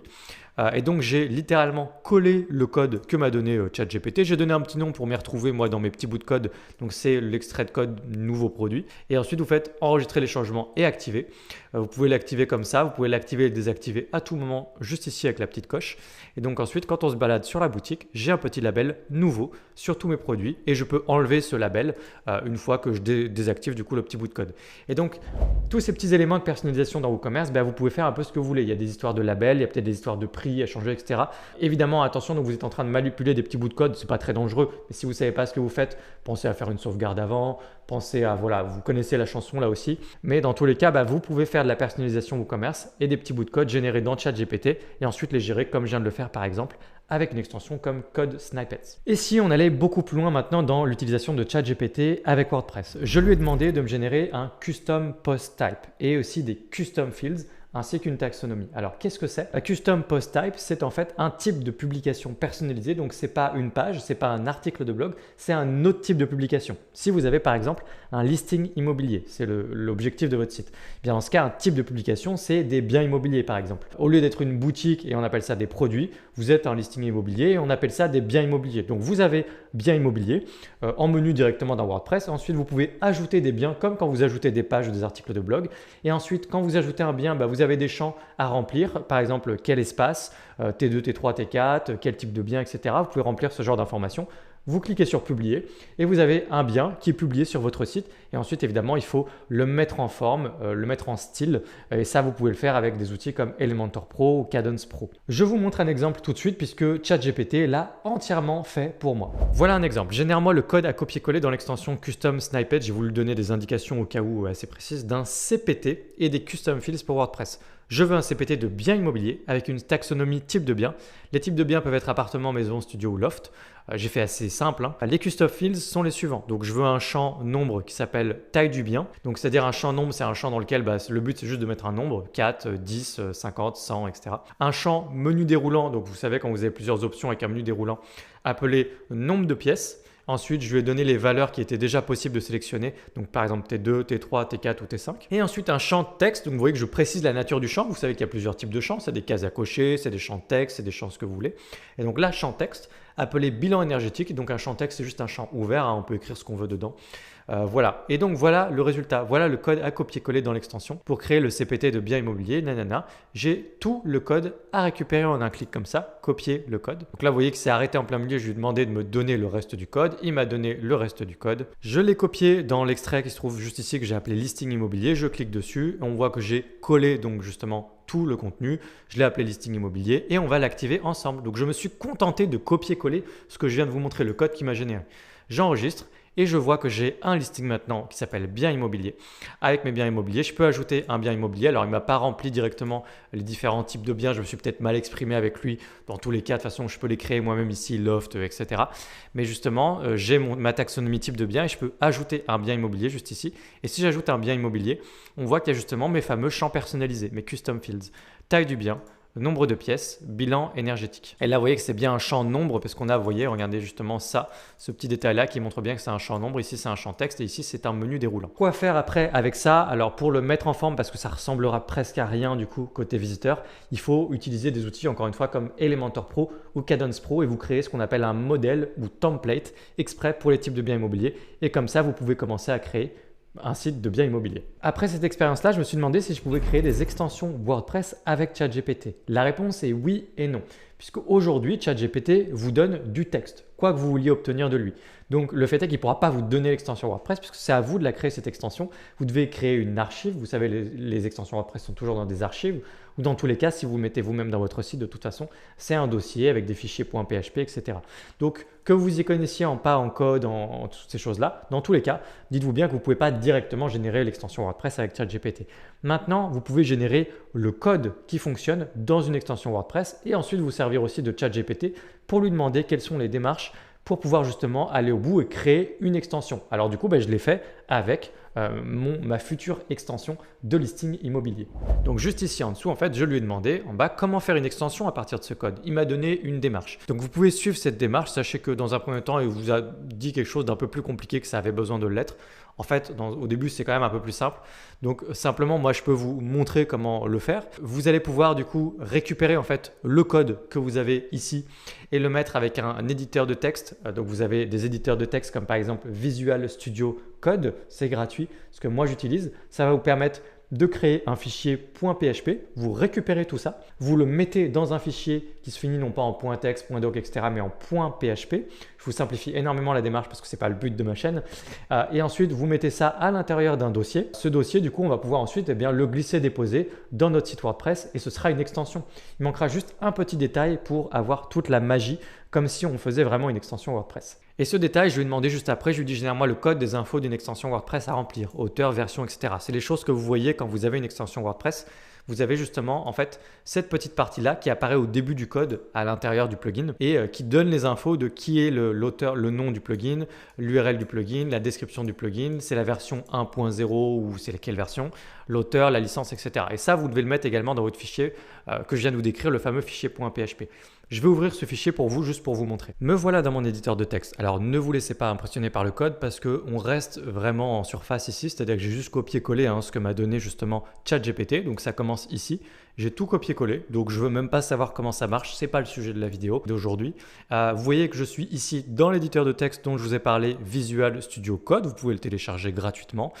Et donc j'ai littéralement collé le code que m'a donné ChatGPT. J'ai donné un petit nom pour m'y retrouver moi dans mes petits bouts de code. Donc c'est l'extrait de code nouveau produit. Et ensuite vous faites enregistrer les changements et activer. Vous pouvez l'activer comme ça, vous pouvez l'activer et le désactiver à tout moment juste ici avec la petite coche. Et donc ensuite quand on se balade sur la boutique, j'ai un petit label nouveau sur tous mes produits et je peux enlever ce label une fois que je désactive du coup le petit bout de code. Et donc tous ces petits éléments de personnalisation dans WooCommerce, vous pouvez faire un peu ce que vous voulez. Il y a des histoires de labels, il y a peut-être des histoires de prix à changer, etc. Évidemment, attention, donc vous êtes en train de manipuler des petits bouts de code, c'est pas très dangereux. Mais si vous savez pas ce que vous faites, pensez à faire une sauvegarde avant, pensez à, voilà, vous connaissez la chanson là aussi. Mais dans tous les cas, vous pouvez faire de la personnalisation WooCommerce et des petits bouts de code générés dans ChatGPT et ensuite les gérer comme je viens de le faire par exemple avec une extension comme Code Snippets. Et si on allait beaucoup plus loin maintenant dans l'utilisation de ChatGPT avec WordPress, je lui ai demandé de me générer un custom post type et aussi des custom fields ainsi qu'une taxonomie. Alors qu'est-ce que c'est? Un custom post type, c'est en fait un type de publication personnalisée, donc c'est pas une page, c'est pas un article de blog, c'est un autre type de publication. Si vous avez par exemple un listing immobilier, c'est l'objectif de votre site, bien dans ce cas un type de publication c'est des biens immobiliers par exemple. Au lieu d'être une boutique et on appelle ça des produits, vous êtes un listing immobilier et on appelle ça des biens immobiliers. Donc vous avez biens immobiliers en menu directement dans WordPress. Ensuite vous pouvez ajouter des biens comme quand vous ajoutez des pages ou des articles de blog. Et ensuite quand vous ajoutez un bien, vous avez des champs à remplir, par exemple quel espace, T2, T3, T4, quel type de bien, etc. Vous pouvez remplir ce genre d'informations. Vous cliquez sur publier et vous avez un bien qui est publié sur votre site. Et ensuite, évidemment, il faut le mettre en forme, le mettre en style. Et ça, vous pouvez le faire avec des outils comme Elementor Pro ou Kadence Pro. Je vous montre un exemple tout de suite puisque ChatGPT l'a entièrement fait pour moi. Voilà un exemple. Génère-moi le code à copier-coller dans l'extension Custom Snippet. J'ai voulu donner des indications au cas où assez précises d'un CPT et des Custom Fields pour WordPress. Je veux un CPT de bien immobilier avec une taxonomie type de bien. Les types de biens peuvent être appartement, maison, studio ou loft. J'ai fait assez simple. Les custom fields sont les suivants. Donc, je veux un champ nombre qui s'appelle taille du bien. Donc, c'est-à-dire un champ nombre, c'est un champ dans lequel le but, c'est juste de mettre un nombre, 4, 10, 50, 100, etc. Un champ menu déroulant. Donc, vous savez, quand vous avez plusieurs options avec un menu déroulant, appelé nombre de pièces. Ensuite, je lui ai donné les valeurs qui étaient déjà possibles de sélectionner. Donc, par exemple, T2, T3, T4 ou T5. Et ensuite, un champ texte. Donc, vous voyez que je précise la nature du champ. Vous savez qu'il y a plusieurs types de champs. C'est des cases à cocher, c'est des champs texte, c'est des champs ce que vous voulez. Et donc là, champ texte, appelé bilan énergétique. Donc, un champ texte, c'est juste un champ ouvert. On peut écrire ce qu'on veut dedans. Voilà. Et donc, voilà le résultat. Voilà le code à copier-coller dans l'extension pour créer le CPT de bien immobilier. Nanana. J'ai tout le code à récupérer en un clic comme ça. Copier le code. Donc là, vous voyez que c'est arrêté en plein milieu. Je lui ai demandé de me donner le reste du code. Il m'a donné le reste du code. Je l'ai copié dans l'extrait qui se trouve juste ici que j'ai appelé listing immobilier. Je clique dessus. On voit que j'ai collé donc justement tout le contenu. Je l'ai appelé listing immobilier et on va l'activer ensemble. Donc, je me suis contenté de copier-coller ce que je viens de vous montrer, le code qui m'a généré. J'enregistre. et je vois que j'ai un listing maintenant qui s'appelle biens immobiliers. Avec mes biens immobiliers, je peux ajouter un bien immobilier. Alors, il ne m'a pas rempli directement les différents types de biens. Je me suis peut-être mal exprimé avec lui. Dans tous les cas, de toute façon, je peux les créer moi-même ici, loft, etc. Mais justement, j'ai ma taxonomie type de bien et je peux ajouter un bien immobilier juste ici. Et si j'ajoute un bien immobilier, on voit qu'il y a justement mes fameux champs personnalisés, mes custom fields, taille du bien, nombre de pièces, bilan énergétique. Et là, vous voyez que c'est bien un champ nombre parce qu'on a, vous voyez, regardez justement ça, ce petit détail-là qui montre bien que c'est un champ nombre. Ici, c'est un champ texte et ici, c'est un menu déroulant. Quoi faire après avec ça? Alors, pour le mettre en forme, parce que ça ressemblera presque à rien du coup côté visiteur, il faut utiliser des outils, encore une fois, comme Elementor Pro ou Kadence Pro et vous créez ce qu'on appelle un modèle ou template exprès pour les types de biens immobiliers. Et comme ça, vous pouvez commencer à créer un site de biens immobiliers. Après cette expérience-là, je me suis demandé si je pouvais créer des extensions WordPress avec ChatGPT. La réponse est oui et non, puisque aujourd'hui, ChatGPT vous donne du texte, quoi que vous vouliez obtenir de lui. Donc, le fait est qu'il ne pourra pas vous donner l'extension WordPress puisque c'est à vous de la créer cette extension. Vous devez créer une archive. Vous savez, les extensions WordPress sont toujours dans des archives ou dans tous les cas, si vous mettez vous-même dans votre site, de toute façon, c'est un dossier avec des fichiers .php, etc. Donc, que vous y connaissiez en code, en toutes ces choses-là, dans tous les cas, dites-vous bien que vous ne pouvez pas directement générer l'extension WordPress avec ChatGPT. Maintenant, vous pouvez générer le code qui fonctionne dans une extension WordPress et ensuite vous servir aussi de ChatGPT pour lui demander quelles sont les démarches pour pouvoir justement aller au bout et créer une extension. Alors du coup, je l'ai fait avec ma future extension de listing immobilier. Donc juste ici en dessous, en fait, je lui ai demandé en bas comment faire une extension à partir de ce code. Il m'a donné une démarche. Donc vous pouvez suivre cette démarche. Sachez que dans un premier temps, il vous a dit quelque chose d'un peu plus compliqué que ça avait besoin de l'être. En fait, au début, c'est quand même un peu plus simple. Donc simplement, moi, je peux vous montrer comment le faire. Vous allez pouvoir du coup récupérer en fait le code que vous avez ici et le mettre avec un éditeur de texte. Donc vous avez des éditeurs de texte comme par exemple Visual Studio Code, c'est gratuit, ce que moi j'utilise. Ça va vous permettre de créer un fichier .php, vous récupérez tout ça, vous le mettez dans un fichier qui se finit non pas en .text, .doc, etc. mais en .php. Je vous simplifie énormément la démarche parce que ce n'est pas le but de ma chaîne. Et ensuite, vous mettez ça à l'intérieur d'un dossier. Ce dossier, du coup, on va pouvoir ensuite le glisser-déposer dans notre site WordPress et ce sera une extension. Il manquera juste un petit détail pour avoir toute la magie comme si on faisait vraiment une extension WordPress. Et ce détail, je lui ai demandé juste après, je lui ai dit généralement le code des infos d'une extension WordPress à remplir, auteur, version, etc. C'est les choses que vous voyez quand vous avez une extension WordPress. Vous avez justement en fait cette petite partie-là qui apparaît au début du code à l'intérieur du plugin et qui donne les infos de qui est l'auteur, le nom du plugin, l'URL du plugin, la description du plugin, c'est la version 1.0 ou c'est laquelle version, l'auteur, la licence, etc. Et ça, vous devez le mettre également dans votre fichier que je viens de vous décrire, le fameux fichier .php. Je vais ouvrir ce fichier pour vous, juste pour vous montrer. Me voilà dans mon éditeur de texte. Alors, ne vous laissez pas impressionner par le code parce qu'on reste vraiment en surface ici. C'est-à-dire que j'ai juste copié-collé ce que m'a donné justement ChatGPT. Donc, ça commence ici. J'ai tout copié-collé. Donc, je ne veux même pas savoir comment ça marche. Ce n'est pas le sujet de la vidéo d'aujourd'hui. Vous voyez que je suis ici dans l'éditeur de texte dont je vous ai parlé, Visual Studio Code. Vous pouvez le télécharger gratuitement.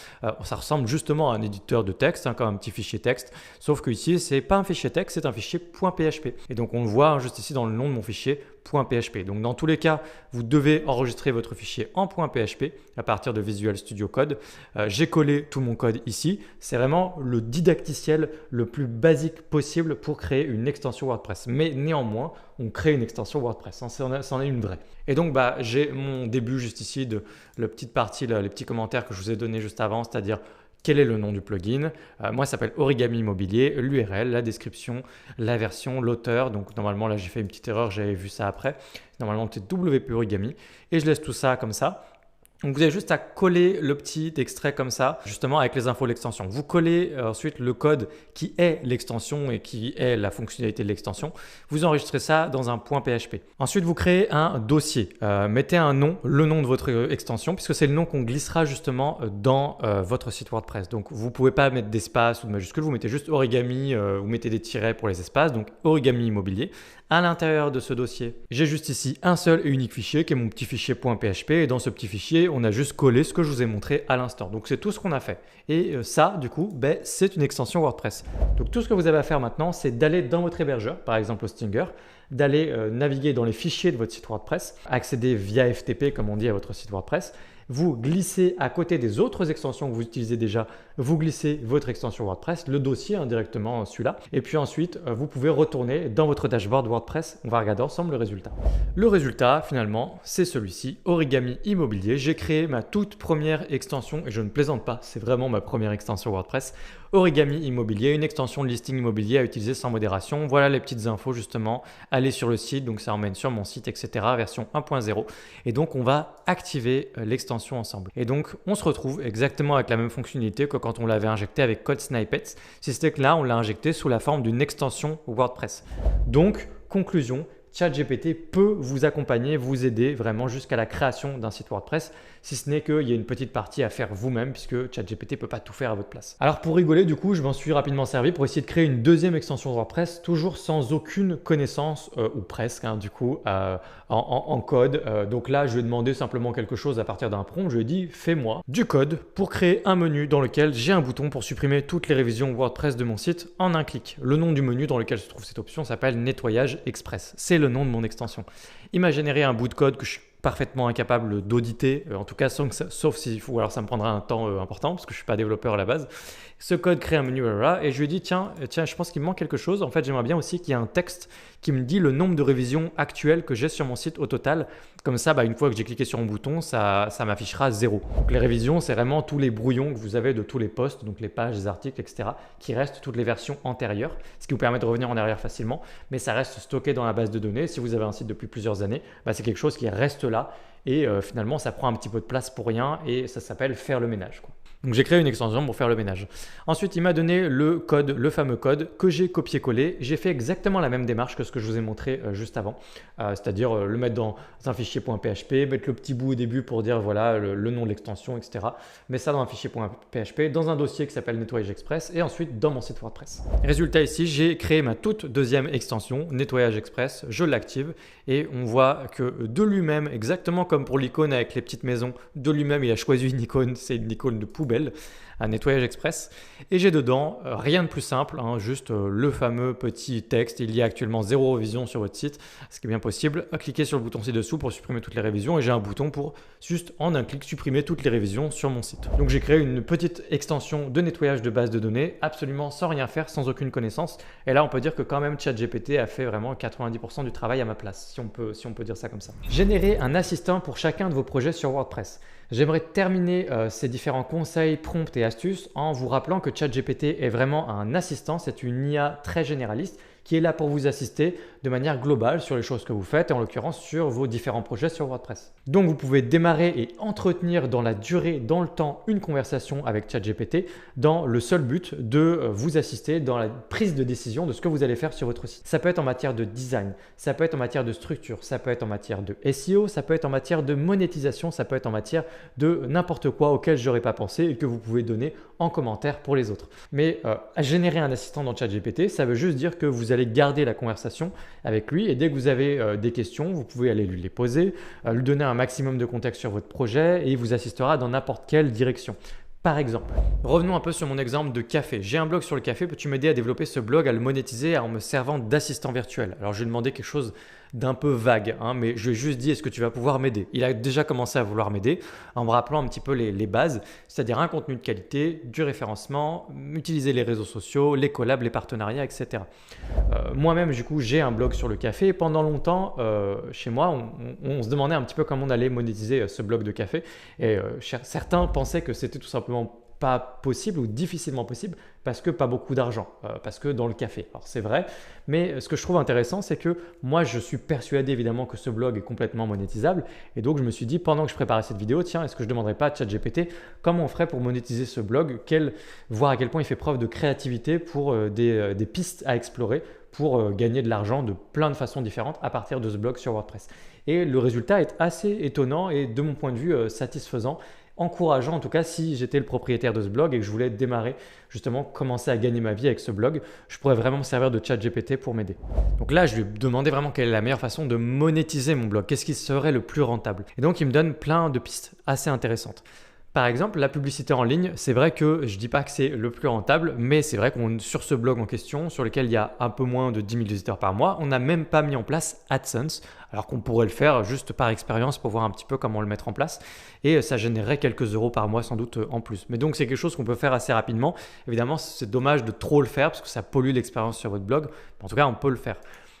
Ça ressemble justement à un éditeur de texte, comme un petit fichier texte. Sauf que ici, ce n'est pas un fichier texte, c'est un fichier .php. Et donc, on le voit juste ici dans le nom de mon fichier .php. Donc dans tous les cas, vous devez enregistrer votre fichier en .php à partir de Visual Studio Code. J'ai collé tout mon code ici. C'est vraiment le didacticiel le plus basique possible pour créer une extension WordPress. Mais néanmoins, on crée une extension WordPress. C'en est une vraie. Et donc, j'ai mon début juste ici de la petite partie, là, les petits commentaires que je vous ai donnés juste avant, c'est-à-dire quel est le nom du plugin? Moi, ça s'appelle Origami Immobilier, l'URL, la description, la version, l'auteur. Donc, normalement, là, j'ai fait une petite erreur, j'avais vu ça après. Normalement, c'est WP Origami. Et je laisse tout ça comme ça. Donc, vous avez juste à coller le petit extrait comme ça, justement avec les infos de l'extension. Vous collez ensuite le code qui est l'extension et qui est la fonctionnalité de l'extension. Vous enregistrez ça dans un .php. Ensuite, vous créez un dossier. Mettez un nom, le nom de votre extension, puisque c'est le nom qu'on glissera justement dans votre site WordPress. Donc, vous ne pouvez pas mettre d'espace ou de majuscule, vous mettez juste origami, vous mettez des tirets pour les espaces, donc origami immobilier. À l'intérieur de ce dossier, j'ai juste ici un seul et unique fichier qui est mon petit fichier .php et dans ce petit fichier, on a juste collé ce que je vous ai montré à l'instant. Donc, c'est tout ce qu'on a fait. Et ça, du coup, c'est une extension WordPress. Donc, tout ce que vous avez à faire maintenant, c'est d'aller dans votre hébergeur, par exemple Hostinger, d'aller naviguer dans les fichiers de votre site WordPress, accéder via FTP, comme on dit, à votre site WordPress, vous glissez à côté des autres extensions que vous utilisez déjà, vous glissez votre extension WordPress, le dossier indirectement celui-là. Et puis ensuite, vous pouvez retourner dans votre dashboard WordPress. On va regarder ensemble le résultat. Le résultat, finalement, c'est celui-ci, Origami Immobilier. J'ai créé ma toute première extension et je ne plaisante pas, c'est vraiment ma première extension WordPress. Origami Immobilier, une extension de listing immobilier à utiliser sans modération. Voilà les petites infos justement. Allez sur le site, donc ça emmène sur mon site, etc. Version 1.0. Et donc on va activer l'extension ensemble. Et donc on se retrouve exactement avec la même fonctionnalité que quand on l'avait injecté avec Code Snippets. Si c'était que là, on l'a injecté sous la forme d'une extension WordPress. Donc, conclusion, ChatGPT peut vous accompagner, vous aider vraiment jusqu'à la création d'un site WordPress, si ce n'est qu'il y a une petite partie à faire vous-même puisque ChatGPT ne peut pas tout faire à votre place. Alors pour rigoler, du coup, je m'en suis rapidement servi pour essayer de créer une deuxième extension WordPress, toujours sans aucune connaissance, ou presque, du coup, en code. Donc là, je lui ai demandé simplement quelque chose à partir d'un prompt. Je lui ai dit, fais-moi du code pour créer un menu dans lequel j'ai un bouton pour supprimer toutes les révisions WordPress de mon site en un clic. Le nom du menu dans lequel se trouve cette option s'appelle Nettoyage Express. C'est le nom de mon extension. Il m'a généré un bout de code que je suis parfaitement incapable d'auditer, en tout cas sauf s'il faut, alors ça me prendra un temps important parce que je ne suis pas développeur à la base. Ce code crée un menu et je lui ai dit tiens, je pense qu'il me manque quelque chose. En fait, j'aimerais bien aussi qu'il y ait un texte qui me dit le nombre de révisions actuelles que j'ai sur mon site au total. Comme ça, une fois que j'ai cliqué sur mon bouton, ça m'affichera 0. Donc les révisions, c'est vraiment tous les brouillons que vous avez de tous les posts, donc les pages, les articles, etc. qui restent toutes les versions antérieures, ce qui vous permet de revenir en arrière facilement, mais ça reste stocké dans la base de données. Si vous avez un site depuis plusieurs années, c'est quelque chose qui reste là et finalement, ça prend un petit peu de place pour rien et ça s'appelle faire le ménage, quoi. Donc j'ai créé une extension pour faire le ménage. Ensuite, il m'a donné le code, le fameux code que j'ai copié-collé. J'ai fait exactement la même démarche que ce que je vous ai montré juste avant, c'est-à-dire le mettre dans un fichier .php, mettre le petit bout au début pour dire voilà le nom de l'extension, etc. Mettre ça dans un fichier .php, dans un dossier qui s'appelle Nettoyage Express et ensuite dans mon site WordPress. Résultat ici, j'ai créé ma toute deuxième extension, Nettoyage Express, je l'active et on voit que de lui-même, exactement comme pour l'icône avec les petites maisons, de lui-même il a choisi une icône, c'est une icône de poubelle, un nettoyage express et j'ai dedans rien de plus simple, juste le fameux petit texte. Il y a actuellement 0 révision sur votre site, ce qui est bien possible. Cliquez sur le bouton ci-dessous pour supprimer toutes les révisions et j'ai un bouton pour juste en un clic supprimer toutes les révisions sur mon site. Donc j'ai créé une petite extension de nettoyage de base de données absolument sans rien faire, sans aucune connaissance et là on peut dire que quand même ChatGPT a fait vraiment 90% du travail à ma place, si on peut dire ça comme ça. Générer un assistant pour chacun de vos projets sur WordPress. J'aimerais terminer ces différents conseils, prompts et astuces en vous rappelant que ChatGPT est vraiment un assistant, c'est une IA très généraliste qui est là pour vous assister de manière globale sur les choses que vous faites et en l'occurrence sur vos différents projets sur WordPress. Donc vous pouvez démarrer et entretenir dans la durée, dans le temps, une conversation avec ChatGPT dans le seul but de vous assister dans la prise de décision de ce que vous allez faire sur votre site. Ça peut être en matière de design, ça peut être en matière de structure, ça peut être en matière de SEO, ça peut être en matière de monétisation, ça peut être en matière de n'importe quoi auquel je n'aurais pas pensé et que vous pouvez donner en commentaire pour les autres. Mais générer un assistant dans ChatGPT, ça veut juste dire que vous allez garder la conversation avec lui et dès que vous avez des questions, vous pouvez aller lui les poser, lui donner un maximum de contexte sur votre projet et il vous assistera dans n'importe quelle direction. Par exemple, revenons un peu sur mon exemple de café. J'ai un blog sur le café, peux-tu m'aider à développer ce blog, à le monétiser en me servant d'assistant virtuel? Alors je lui ai demandé quelque chose d'un peu vague, mais je lui ai juste dit est-ce que tu vas pouvoir m'aider? Il a déjà commencé à vouloir m'aider en me rappelant un petit peu les bases, c'est-à-dire un contenu de qualité, du référencement, utiliser les réseaux sociaux, les collabs, les partenariats, etc. Moi-même, du coup, j'ai un blog sur le café et pendant longtemps, chez moi, on se demandait un petit peu comment on allait monétiser ce blog de café et certains pensaient que c'était tout simplement pas possible ou difficilement possible parce que pas beaucoup d'argent, parce que dans le café. Alors c'est vrai, mais ce que je trouve intéressant, c'est que moi je suis persuadé évidemment que ce blog est complètement monétisable et donc je me suis dit pendant que je préparais cette vidéo, tiens, est-ce que je ne demanderais pas à ChatGPT comment on ferait pour monétiser ce blog, voir à quel point il fait preuve de créativité pour des pistes à explorer pour gagner de l'argent de plein de façons différentes à partir de ce blog sur WordPress. Et le résultat est assez étonnant et de mon point de vue satisfaisant, encourageant en tout cas si j'étais le propriétaire de ce blog et que je voulais démarrer justement commencer à gagner ma vie avec ce blog, je pourrais vraiment me servir de ChatGPT pour m'aider. Donc là je lui ai demandé vraiment quelle est la meilleure façon de monétiser mon blog, qu'est-ce qui serait le plus rentable et donc il me donne plein de pistes assez intéressantes. Par exemple, la publicité en ligne, c'est vrai que je dis pas que c'est le plus rentable, mais c'est vrai qu'on sur ce blog en question, sur lequel il y a un peu moins de 10 000 visiteurs par mois, on n'a même pas mis en place AdSense, alors qu'on pourrait le faire juste par expérience pour voir un petit peu comment le mettre en place. Et ça générerait quelques euros par mois sans doute en plus. Mais donc c'est quelque chose qu'on peut faire assez rapidement. Évidemment, c'est dommage de trop le faire parce que ça pollue l'expérience sur votre blog. En tout cas, on peut le faire.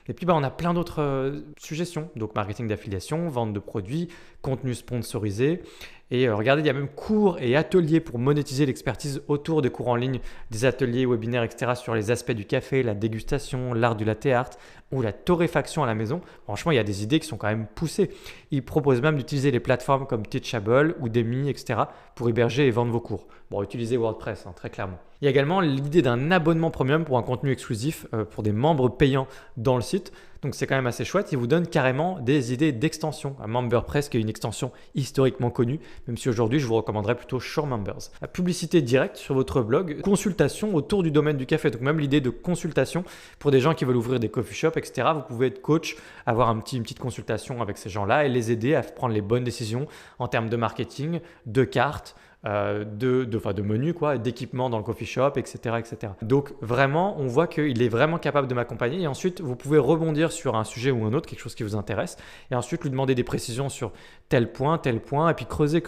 Et puis, on a plein d'autres suggestions. Donc, marketing d'affiliation, vente de produits, contenu sponsorisé. Et regardez, il y a même cours et ateliers pour monétiser l'expertise autour des cours en ligne, des ateliers, webinaires, etc. sur les aspects du café, la dégustation, l'art du latte art ou la torréfaction à la maison. Franchement, il y a des idées qui sont quand même poussées. Ils proposent même d'utiliser les plateformes comme Teachable ou Udemy, etc. pour héberger et vendre vos cours. Bon, utilisez WordPress, très clairement. Il y a également l'idée d'un abonnement premium pour un contenu exclusif pour des membres payants dans le site. Donc c'est quand même assez chouette, il vous donne carrément des idées d'extension. Un MemberPress qui est une extension historiquement connue, même si aujourd'hui je vous recommanderais plutôt Sure Members. La publicité directe sur votre blog, consultation autour du domaine du café. Donc même l'idée de consultation pour des gens qui veulent ouvrir des coffee shops, etc. Vous pouvez être coach, avoir une petite consultation avec ces gens-là et les aider à prendre les bonnes décisions en termes de marketing, de cartes, de menus, d'équipements dans le coffee shop, etc., etc. Donc vraiment, on voit qu'il est vraiment capable de m'accompagner et ensuite, vous pouvez rebondir sur un sujet ou un autre, quelque chose qui vous intéresse et ensuite lui demander des précisions sur tel point et puis creuser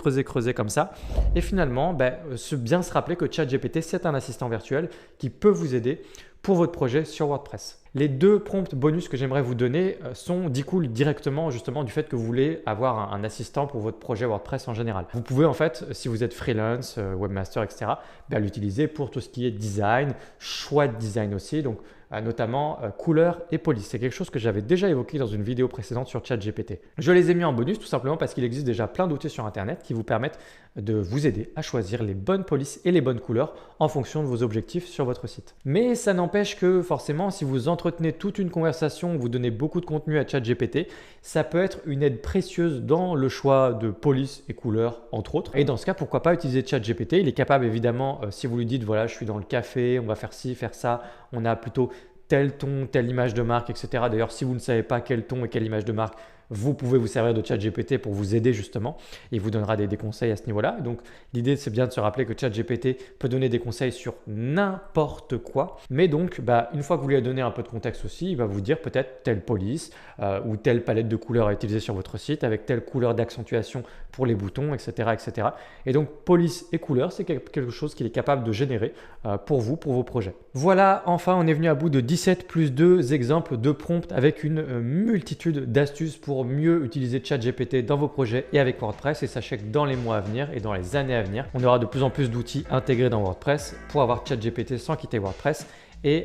comme ça. Et finalement, bien se rappeler que ChatGPT, c'est un assistant virtuel qui peut vous aider pour votre projet sur WordPress. Les deux prompts bonus que j'aimerais vous donner découlent directement justement du fait que vous voulez avoir un assistant pour votre projet WordPress en général. Vous pouvez en fait, si vous êtes freelance, webmaster, etc., l'utiliser pour tout ce qui est design, choix de design aussi, donc notamment couleur et police. C'est quelque chose que j'avais déjà évoqué dans une vidéo précédente sur ChatGPT. Je les ai mis en bonus tout simplement parce qu'il existe déjà plein d'outils sur Internet qui vous permettent de vous aider à choisir les bonnes polices et les bonnes couleurs en fonction de vos objectifs sur votre site. Mais ça n'empêche que forcément, si vous entretenez toute une conversation, vous donnez beaucoup de contenu à ChatGPT, ça peut être une aide précieuse dans le choix de police et couleurs, entre autres. Et dans ce cas, pourquoi pas utiliser ChatGPT? Il est capable évidemment, si vous lui dites, voilà, je suis dans le café, on va faire ci, faire ça, on a plutôt tel ton, telle image de marque, etc. D'ailleurs, si vous ne savez pas quel ton et quelle image de marque, vous pouvez vous servir de ChatGPT pour vous aider justement. Il vous donnera des conseils à ce niveau-là. Donc, l'idée, c'est bien de se rappeler que ChatGPT peut donner des conseils sur n'importe quoi. Mais donc, une fois que vous lui avez donné un peu de contexte aussi, il va vous dire peut-être telle police ou telle palette de couleurs à utiliser sur votre site avec telle couleur d'accentuation pour les boutons, etc., etc. Et donc, police et couleurs, c'est quelque chose qu'il est capable de générer pour vous, pour vos projets. Voilà, enfin, on est venu à bout de 17 plus 2 exemples de prompts avec une multitude d'astuces pour mieux utiliser ChatGPT dans vos projets et avec WordPress. Et sachez que dans les mois à venir et dans les années à venir, on aura de plus en plus d'outils intégrés dans WordPress pour avoir ChatGPT sans quitter WordPress et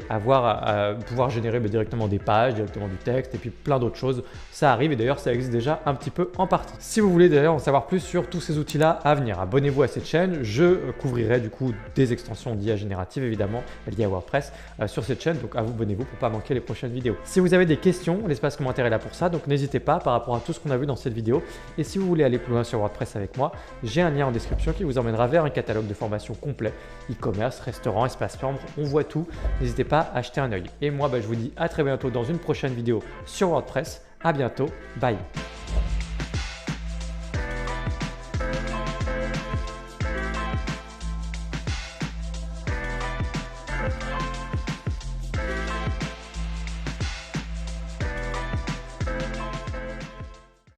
pouvoir générer directement des pages, directement du texte et puis plein d'autres choses. Ça arrive et d'ailleurs ça existe déjà un petit peu en partie. Si vous voulez d'ailleurs en savoir plus sur tous ces outils-là à venir, abonnez-vous à cette chaîne. Je couvrirai du coup des extensions d'IA générative évidemment liées à WordPress sur cette chaîne. Donc abonnez-vous pour ne pas manquer les prochaines vidéos. Si vous avez des questions, l'espace commentaire est là pour ça. Donc n'hésitez pas par rapport à tout ce qu'on a vu dans cette vidéo. Et si vous voulez aller plus loin sur WordPress avec moi, j'ai un lien en description qui vous emmènera vers un catalogue de formations complet. E-commerce, restaurant, espace chambre, on voit tout. N'hésitez pas à jeter un œil. Et moi, je vous dis à très bientôt dans une prochaine vidéo sur WordPress. À bientôt. Bye.